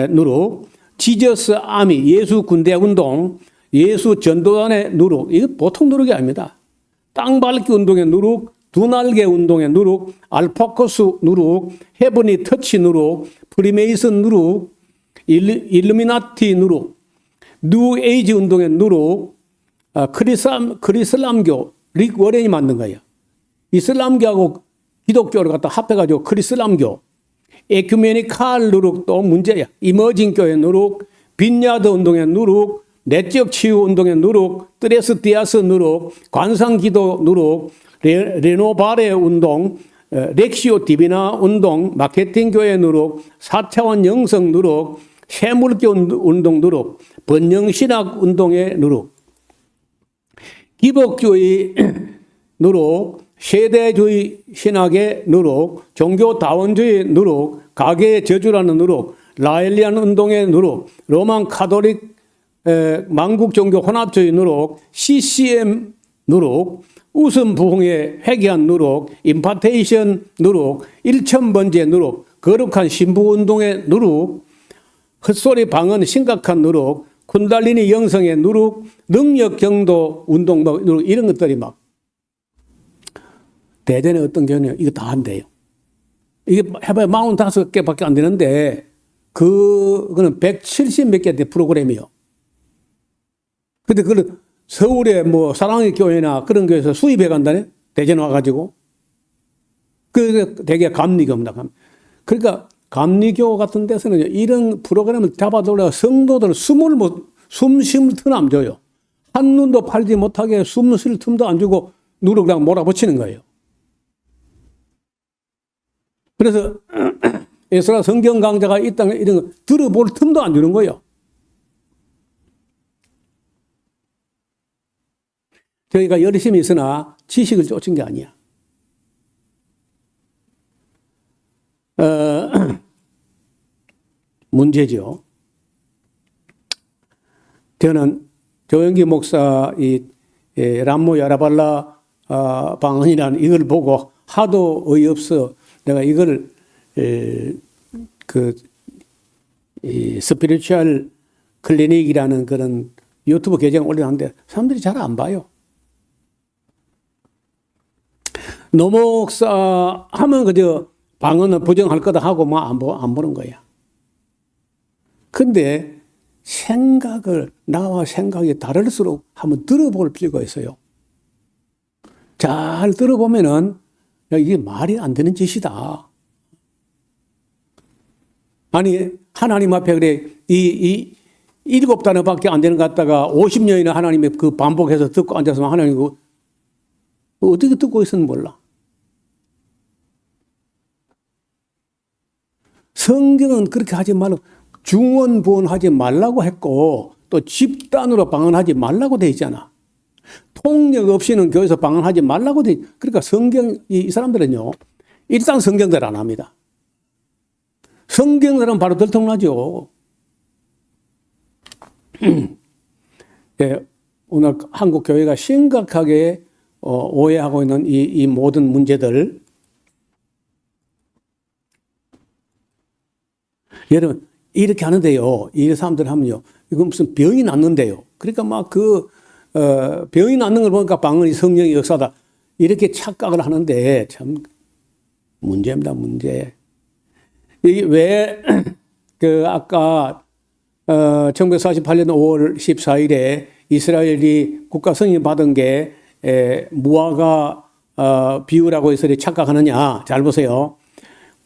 누룩, 지저스 아미, 예수 군대 운동, 예수 전도단의 누룩, 이거 보통 누룩이 아닙니다. 땅 밟기 운동의 누룩, 두 날개 운동의 누룩, 알파커스 누룩, 헤브니 터치 누룩, 프리메이슨 누룩, 일루미나티 누룩, 뉴 에이지 운동의 누룩, 크리슬람교, 릭 워렌이 만든 거예요. 이슬람교하고 기독교를 갖다 합해가지고 크리슬람교, 에큐메니칼 누룩도 문제야. 이머징교의 누룩, 빈야드 운동의 누룩, 내적 치유 운동의 누룩, 트레스 디아스 누룩, 관상기도 누룩, 레노바레 운동, 렉시오 디비나 운동, 마케팅교의 누룩, 4차원 영성 누룩, 쇠물교 운동 누룩, 번영신학 운동의 누룩, 기복주의 누룩, 세대주의 신학의 누룩, 종교다원주의 누룩, 가계의 저주라는 누룩, 라엘리안 운동의 누룩, 로만 카톨릭 만국종교혼합주의 누룩, CCM 누룩, 웃음 부흥의 회개한 누룩, 임파테이션 누룩, 일천번제 누룩, 거룩한 신부운동의 누룩, 헛소리 방언 심각한 누룩, 쿤달리니 영성의 누룩, 능력 경도 운동 누룩, 이런 것들이 막 대전에 어떤 교회는 이거 다 한대요. 이게 해봐야 45개밖에 안 되는데 그거는 170 몇 개 대 프로그램이요. 근데 그걸 서울에 뭐 사랑의 교회나 그런 교회에서 수입해 간다네? 대전 와가지고. 그 되게 감리교입니다. 그러니까 감리교 같은 데서는 이런 프로그램을 잡아들여 성도들 숨 쉴 틈 안 줘요. 한눈도 팔지 못하게 숨 쉴 틈도 안 주고 누룩랑 몰아붙이는 거예요. 그래서 에스라 성경 강좌가 있다는 이런 거 들어볼 틈도 안 주는 거예요. 저희가 열심히 있으나 지식을 쫓은 게 아니야. 문제죠. 저는 조영기 목사 람모 야라발라 방언이라는 이걸 보고 하도 어이없어 내가 이걸 스피리추얼 클리닉이라는 그런 유튜브 계정을 올려놨는데 사람들이 잘 안 봐요. 노목사 하면 그저 방언은 부정할 거다 하고 뭐 안 보는 거야. 근데 나와 생각이 다를수록 한번 들어볼 필요가 있어요. 잘 들어보면은 이게 말이 안 되는 짓이다. 아니 하나님 앞에 그래 이 7단어밖에 안 되는 것 같다가 50년이나 하나님의 그 반복해서 듣고 앉아서 하나님 어떻게 듣고 있었는지 몰라. 성경은 그렇게 하지 말고 중언부언하지 말라고 했고 또 집단으로 방언하지 말라고 돼 있잖아. 통역 없이는 교회에서 방언하지 말라고 돼. 그러니까 이 사람들은요 일단 성경대로 안 합니다. 성경대로는 바로 들통나죠. 네, 오늘 한국 교회가 심각하게 오해하고 있는 이 모든 문제들. 여러분 이렇게 하는데요. 이 사람들 하면요. 이건 무슨 병이 낫는데요. 그러니까 막 병이 낫는 걸 보니까 방언이 성령의 역사다. 이렇게 착각을 하는데 참 문제입니다. 문제. 이게 왜 아까 1948년 5월 14일에 이스라엘이 국가 승인 받은 게 무화과 비유라고 해서 착각하느냐. 잘 보세요.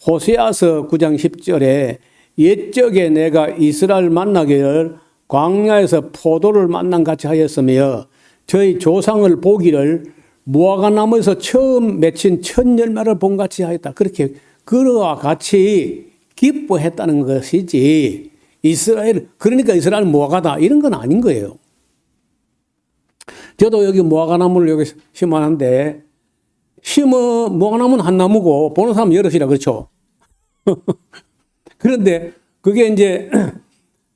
호세아서 9장 10절에 옛적에 내가 이스라엘 만나기를 광야에서 포도를 만난 같이 하였으며 저희 조상을 보기를 무화과나무에서 처음 맺힌 첫 열매를 본 같이 하였다. 그렇게 그와 같이 기뻐했다는 것이지 그러니까 이스라엘 무화과다 이런 건 아닌 거예요. 저도 여기 무화과나무를 여기 심어놨는데 무화과나무는 한 나무고 보는 사람 여럿이라 그렇죠. 그런데 그게 이제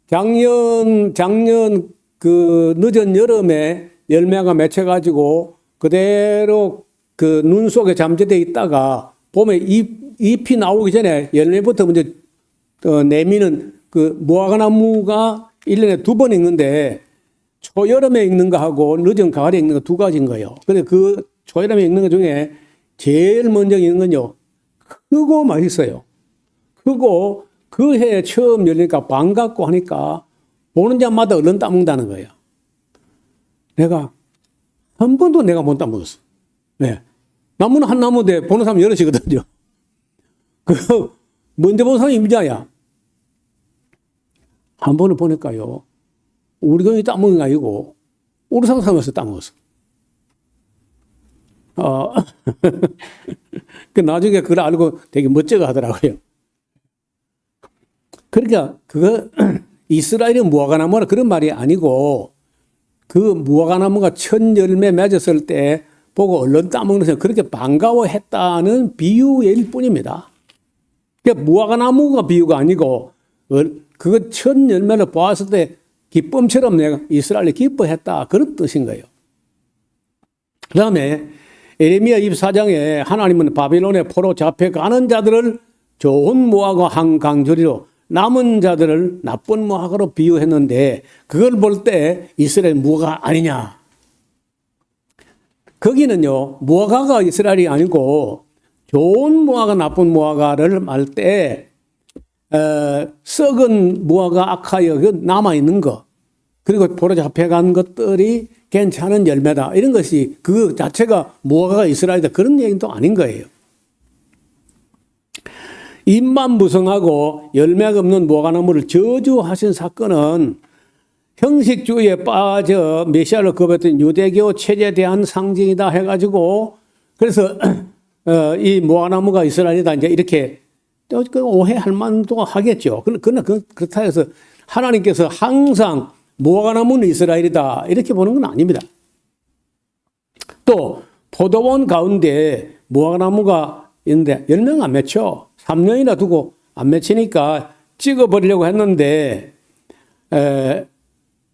작년 그 늦은 여름에 열매가 맺혀가지고 그대로 그 눈 속에 잠재되어 있다가 봄에 잎이 나오기 전에 열매부터 먼저 내미는 그 무화과나무가 1년에 2번 익는데 초여름에 익는 거하고 늦은 가을에 익는 거 두 가지인 거예요. 근데 그 초여름에 익는 것 중에 제일 먼저 익는 건요. 크고 맛있어요. 크고 그 해에 처음 열리니까 반갑고 하니까 보는 자마다 얼른 따먹는다는 거예요. 내가 한 번도 내가 못 따먹었어. 네. 나무는 한 나무인데 보는 사람 여럿이거든요. 먼저 본 사람이 임자야. 한 번을 보니까요. 우리 교인이 따먹은 게 아니고 우리 상사면서 따먹었어. 그 나중에 그걸 알고 되게 멋져가 하더라고요. 그러니까 이스라엘의 무화과나무라 그런 말이 아니고 그 무화과나무가 첫 열매 맺었을 때 보고 얼른 따먹는 사람 그렇게 반가워했다는 비유일 뿐입니다. 그러니까 무화과나무가 비유가 아니고 그거 첫 열매를 보았을 때 기쁨처럼 내가 이스라엘이 기뻐했다. 그런 뜻인 거예요. 그 다음에 에레미야 24장에 하나님은 바빌론의 포로 잡혀가는 자들을 좋은 무화과 한 강조리로 남은 자들을 나쁜 무화과로 비유했는데 그걸 볼 때 이스라엘 무화과 아니냐. 거기는요, 무화과가 이스라엘이 아니고 좋은 무화과, 나쁜 무화과를 말 때 썩은 무화과 아카이어 남아있는 거, 그리고 포로 잡혀간 것들이 괜찮은 열매다. 이런 것이 그 자체가 무화과가 이스라엘이다. 그런 얘기도 아닌 거예요. 잎만 무성하고 열매가 없는 무화과나무를 저주하신 사건은 형식주의에 빠져 메시아를 거부했던 유대교 체제에 대한 상징이다 해가지고 그래서 이 무화과나무가 이스라엘이다 이제 이렇게 오해할 만도 하겠죠. 그러나 그렇다 해서 하나님께서 항상 무화과나무는 이스라엘이다 이렇게 보는 건 아닙니다. 또 포도원 가운데 무화과나무가 있는데 열매가 안 맺혀. 3년이나 두고 안 맺히니까 찍어버리려고 했는데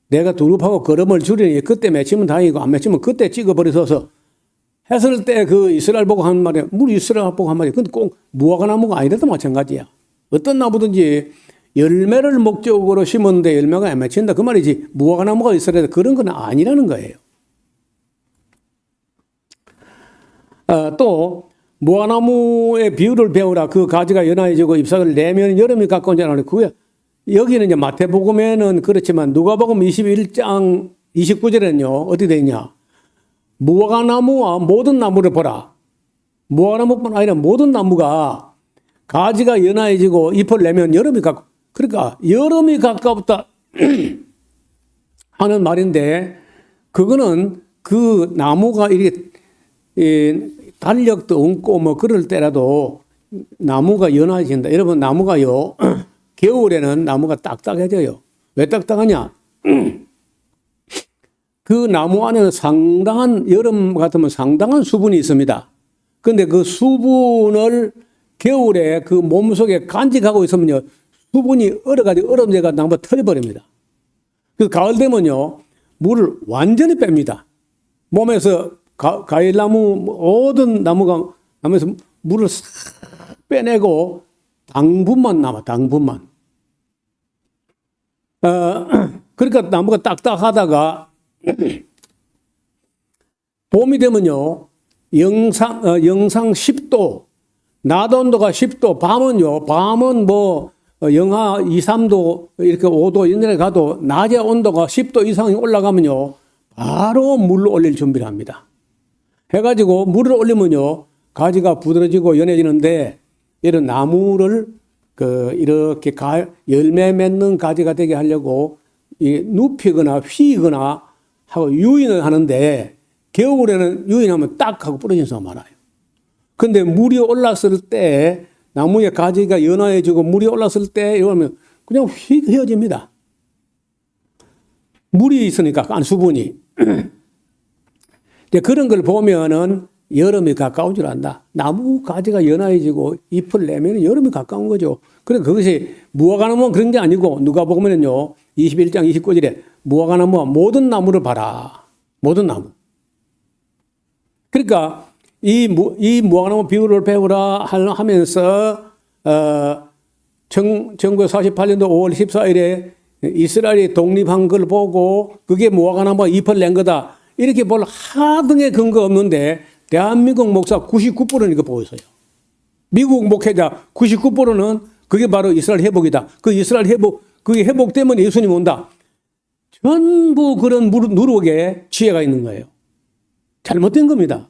내가 두릅하고 거름을 줄이니 그때 맺히면 다행이고 안 맺히면 그때 찍어버려서 했을 때 그 이스라엘 보고 하는 말이야. 우리 이스라엘 보고 한 말이야. 근데 꼭 무화과나무가 아니라도 마찬가지야. 어떤 나무든지 열매를 목적으로 심었는데 열매가 안 맺힌다. 그 말이지. 무화과나무가 이스라엘 그런 건 아니라는 거예요. 또 무화과나무의 비율을 배우라. 그 가지가 연하해지고 잎사귀를 내면 여름이 가까운 줄 아는 그게 여기는 이제 마태복음에는 그렇지만 누가복음 21장 29절에는요. 어떻게 되어 있냐? 무화과나무와 모든 나무를 보라. 무화과나무뿐 아니라 모든 나무가 가지가 연하해지고 잎을 내면 여름이 가까워. 그러니까 여름이 가깝다 하는 말인데 그거는 그 나무가 이렇게 달력도 없고 뭐 그럴 때라도 나무가 연해진다. 여러분 나무가요 겨울에는 나무가 딱딱해져요. 왜 딱딱하냐? 그 나무 안에는 상당한 여름 같으면 상당한 수분이 있습니다. 그런데 그 수분을 겨울에 그 몸속에 간직하고 있으면요 수분이 얼어가지고 얼음재가 나무가 터져버립니다. 그 가을 되면요 물을 완전히 뺍니다. 몸에서 과일나무 모든 나무가 나무에서 물을 싹 빼내고 당분만 남아. 당분만. 그러니까 나무가 딱딱하다가 봄이 되면요 영상 10도 낮 온도가 10도 밤은 뭐 영하 2, 3도 이렇게 5도 이내에 가도 낮에 온도가 10도 이상이 올라가면요 바로 물을 올릴 준비를 합니다. 해가지고 물을 올리면요 가지가 부드러지고 연해지는데 이런 나무를 이렇게 열매 맺는 가지가 되게 하려고 눕히거나 휘거나 하고 유인을 하는데 겨울에는 유인하면 딱 하고 부러진 수가 많아요. 근데 물이 올랐을 때 나무의 가지가 연화해지고 물이 올랐을 때 이러면 그냥 휙 휘어집니다. 물이 있으니까 안 수분이. 그런 걸 보면은 여름이 가까운 줄 안다. 나무 가지가 연화해지고 잎을 내면 여름이 가까운 거죠. 그래서 그것이 무화과나무는 그런 게 아니고 누가 보면은요 21장 29절에 무화과나무와 모든 나무를 봐라. 모든 나무. 그러니까 이 무화과나무 비율을 배우라 하면서 1948년도 5월 14일에 이스라엘이 독립한 걸 보고 그게 무화과나무가 잎을 낸 거다. 이렇게 볼 하등의 근거 없는데 대한민국 목사 99%는 이거 보고 있어요. 미국 목회자 99%는 그게 바로 이스라엘 회복이다. 그 이스라엘 회복, 그게 회복되면 예수님 온다. 전부 그런 누룩에 지혜가 있는 거예요. 잘못된 겁니다.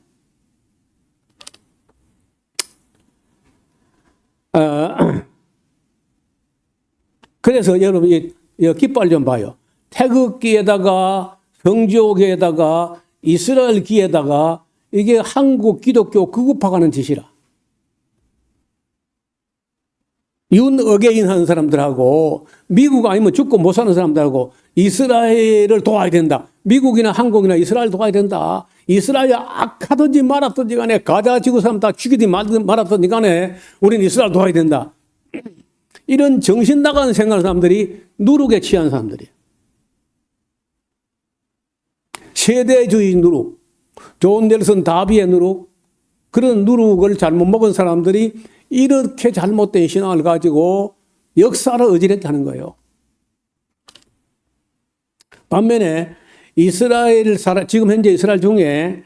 그래서 여러분, 이 깃발 좀 봐요. 태극기에다가 성지옥에다가 이스라엘기에다가 이게 한국 기독교 극우파가는 짓이라. 윤어게인 하는 사람들하고 미국 아니면 죽고 못 사는 사람들하고 이스라엘을 도와야 된다. 미국이나 한국이나 이스라엘 도와야 된다. 이스라엘이 악하든지 말았든지 간에 가자 지구 사람 다 죽이든지 말았든지 간에 우리는 이스라엘 도와야 된다. 이런 정신 나간 생각하는 사람들이 누룩에 취한 사람들이에요. 최대주의 누룩, 존 넬슨 다비의 누룩, 그런 누룩을 잘못 먹은 사람들이 이렇게 잘못된 신앙을 가지고 역사를 어지럽게 하는 거예요. 반면에 지금 현재 이스라엘 중에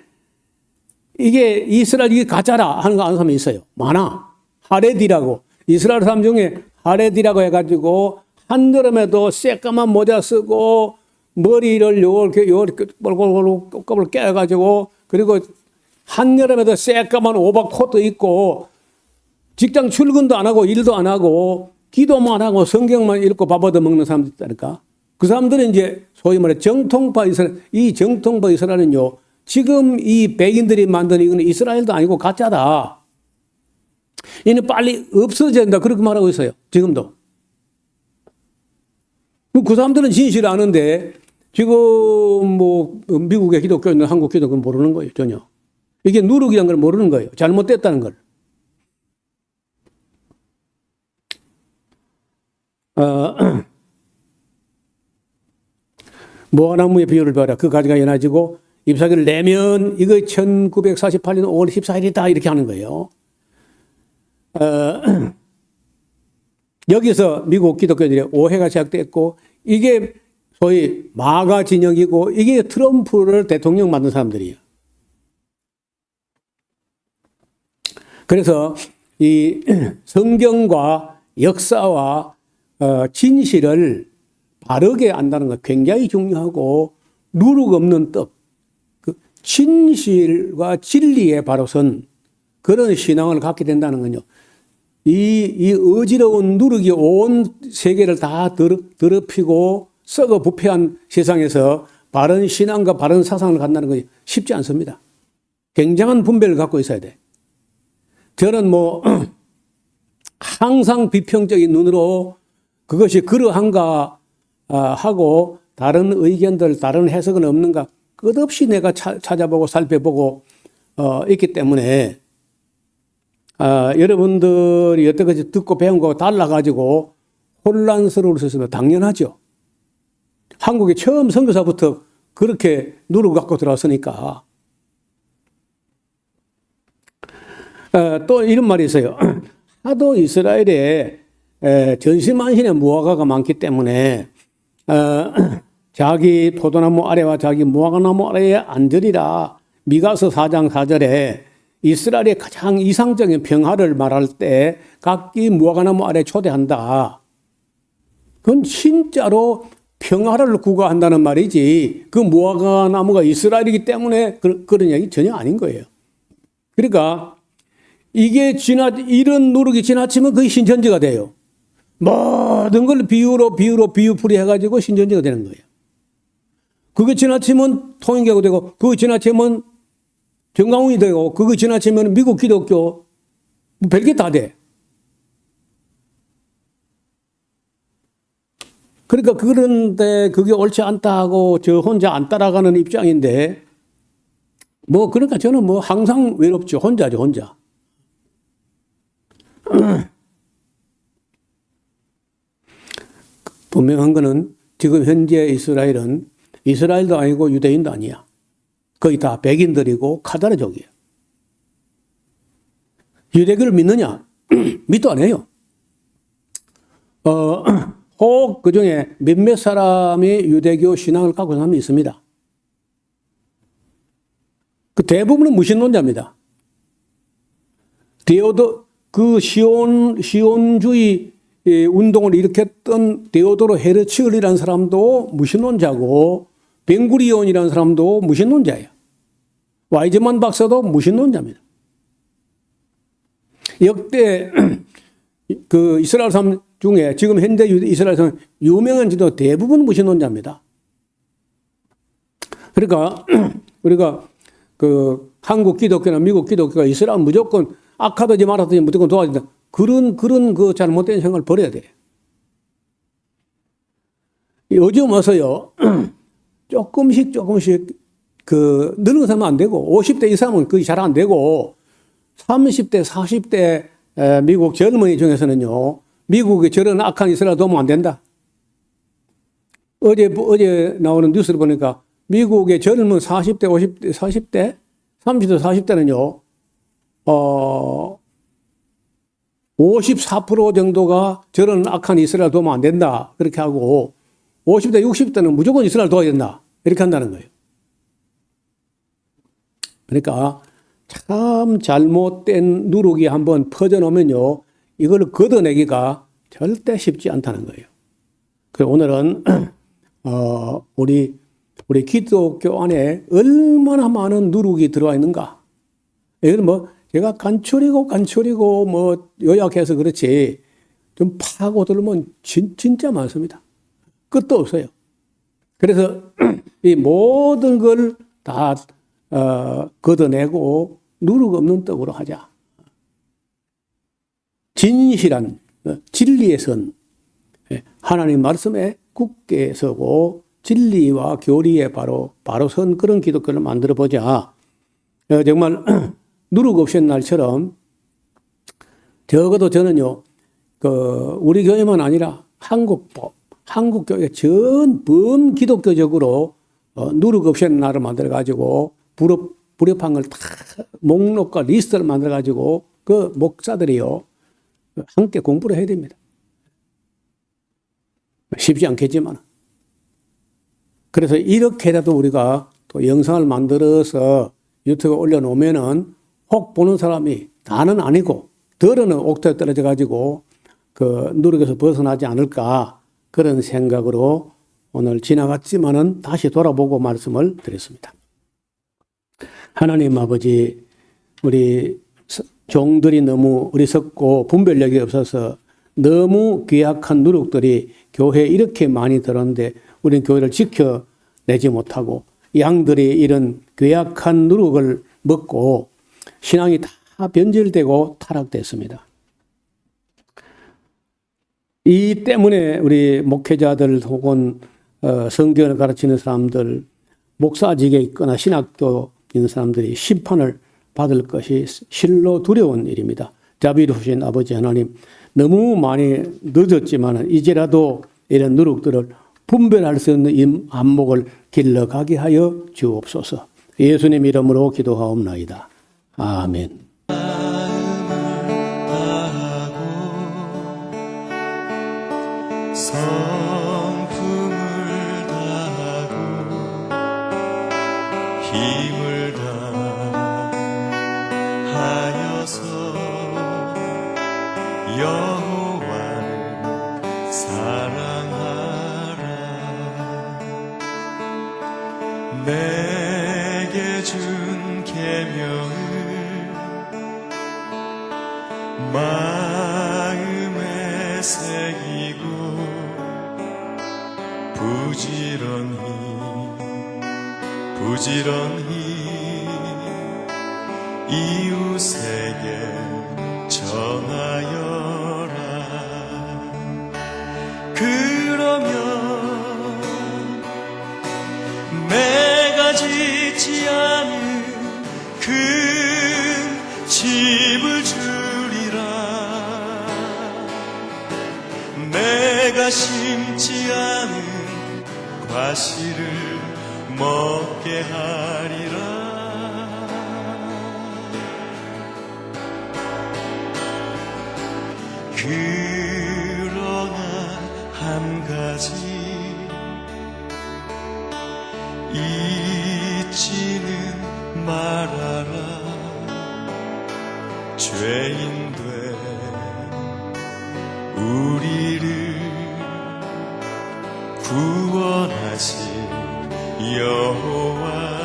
이게 가짜라 하는 거 아는 사람이 있어요. 많아. 하레디라고. 이스라엘 사람 중에 하레디라고 해가지고 한여름에도 새까만 모자 쓰고 머리를 요렇게 꼬불꼬불 깨가지고 그리고 한여름에도 새까만 오버 코트 입고 직장 출근도 안 하고 일도 안 하고 기도만 하고 성경만 읽고 밥 얻어 먹는 사람들 있다니까. 그 사람들은 이제 소위 말해 정통파 이스라엘, 이 정통파 이스라엘은요, 지금 이 백인들이 만든 이거는 이스라엘도 아니고 가짜다. 이는 빨리 없어져야 된다. 그렇게 말하고 있어요. 지금도. 그 사람들은 진실을 아는데 지금 뭐 미국의 기독교인들 한국 기독교는 모르는 거예요. 전혀. 이게 누룩이라는 걸 모르는 거예요. 잘못됐다는 걸. 무화과나무의 비유를 봐라. 그 가지가 연해지고 잎사귀를 내면 이거 1948년 5월 14일이다 이렇게 하는 거예요. 여기서 미국 기독교인들의 오해가 시작됐고 이게 소위 마가 진영이고 이게 트럼프를 대통령 만든 사람들이에요. 그래서 이 성경과 역사와 진실을 바르게 안다는 것 굉장히 중요하고 누룩 없는 떡, 그 진실과 진리에 바로 선 그런 신앙을 갖게 된다는 건요. 이 어지러운 누룩이 온 세계를 다 더럽히고 썩어 부패한 세상에서 바른 신앙과 바른 사상을 갖는다는 것이 쉽지 않습니다. 굉장한 분별을 갖고 있어야 돼. 저는 뭐 항상 비평적인 눈으로 그것이 그러한가 하고 다른 의견들, 다른 해석은 없는가 끝없이 내가 찾아보고 살펴보고 있기 때문에 여러분들이 여태까지 듣고 배운 거 달라가지고 혼란스러울 수 있으면 당연하죠. 한국에 처음 선교사부터 그렇게 누룩 갖고 들어왔으니까. 또 이런 말이 있어요. 하도 이스라엘에 전시만신의 무화과가 많기 때문에 자기 포도나무 아래와 자기 무화과나무 아래에 앉으리라. 미가서 4장 4절에 이스라엘의 가장 이상적인 평화를 말할 때 각기 무화과나무 아래 초대한다. 그건 진짜로 평화를 구가한다는 말이지 그 무화과나무가 이스라엘이기 때문에 그런 얘기 전혀 아닌 거예요. 그러니까 이게 이런 노력이 지나치면 그게 신천지가 돼요. 모든 걸 비유풀이 해가지고 신천지가 되는 거예요. 그게 지나치면 통일교가 되고, 그거 지나치면 정강훈이 되고, 그거 지나치면 미국 기독교, 별게 다 돼. 그러니까 그런데 그게 옳지 않다 하고 저 혼자 안 따라가는 입장인데, 뭐, 그러니까 저는 뭐 항상 외롭죠. 혼자죠, 혼자. 분명한 거는 지금 현재 이스라엘도 아니고 유대인도 아니야. 거의 다 백인들이고 카다르족이에요. 유대교를 믿느냐? 믿도 안 해요. 혹 그중에 몇몇 사람이 유대교 신앙을 갖고 있는 사람이 있습니다. 그 대부분은 무신론자입니다. 그 시온주의 운동을 일으켰던 데오도로 헤르츠글이라는 사람도 무신론자고 벵구리온이라는 사람도 무신론자예요. 와이즈만 박사도 무신론자입니다. 역대 그 이스라엘 사람 중에 지금 현재 이스라엘 사람 유명한 지도 대부분 무신론자입니다. 그러니까 우리가 그 한국 기독교나 미국 기독교가 이스라엘 무조건 악하든지 말하든지 무조건 도와야 된다. 그런 그 잘못된 생각을 버려야 돼. 요즘 와서요, 조금씩 그 늙은 사람은 안 되고 50대 이상은 그게 잘 안 되고 30대, 40대 미국 젊은이 중에서는요, 미국의 저런 악한 이스라엘 도움 안 된다. 어제 나오는 뉴스를 보니까 미국의 젊은 40대, 50대, 40대, 30대, 40대는요, 54% 정도가 저런 악한 이스라엘 도우면 안 된다. 그렇게 하고, 50대, 60대는 무조건 이스라엘 도와야 된다. 이렇게 한다는 거예요. 그러니까 참 잘못된 누룩이 한번 퍼져나오면요, 이걸 걷어내기가 절대 쉽지 않다는 거예요. 그래서 오늘은, 우리 기독교 안에 얼마나 많은 누룩이 들어와 있는가. 이건 뭐, 제가 간추리고 뭐 요약해서 그렇지, 좀 파고들면 진짜 많습니다. 끝도 없어요. 그래서 이 모든 걸 다 걷어내고 누룩 없는 떡으로 하자. 진실한 진리의 선, 하나님 말씀에 굳게 서고 진리와 교리에 바로 선 그런 기독교를 만들어 보자. 정말 누룩 없인 날처럼 적어도 저는요, 우리 교회만 아니라 한국 교회 전범 기독교적으로 누룩 없인 날을 만들어 가지고 불협한 걸 다 목록과 리스트를 만들어 가지고 그 목사들이요 함께 공부를 해야 됩니다. 쉽지 않겠지만. 그래서 이렇게라도 우리가 또 영상을 만들어서 유튜브에 올려놓으면은 혹 보는 사람이 다는 아니고 덜어는 옥토에 떨어져 가지고 그 누룩에서 벗어나지 않을까 그런 생각으로 오늘 지나갔지만은 다시 돌아보고 말씀을 드렸습니다. 하나님 아버지, 우리 종들이 너무 어리석고 분별력이 없어서 너무 귀약한 누룩들이 교회에 이렇게 많이 들었는데 우리는 교회를 지켜내지 못하고 양들이 이런 귀약한 누룩을 먹고 신앙이 다 변질되고 타락됐습니다. 이 때문에 우리 목회자들 혹은 성경을 가르치는 사람들, 목사직에 있거나 신학교 있는 사람들이 심판을 받을 것이 실로 두려운 일입니다. 자비로우신 아버지 하나님, 너무 많이 늦었지만 이제라도 이런 누룩들을 분별할 수 있는 이 안목을 길러가게 하여 주옵소서. 예수님 이름으로 기도하옵나이다. 아멘. 성품을 다하고 힘을 다하여서 여호와를 사랑하라. 내게 준 계명을 마음에 새기고 부지런히 이웃에게 전하여라. 그러면 내가 짓지 않은 큰 집을 주리라. 내가 심지 않은 과실을 먹게 하리라. 그러나 한 가지 잊지는 말아라. 죄인된 우리를 구원하신 여호와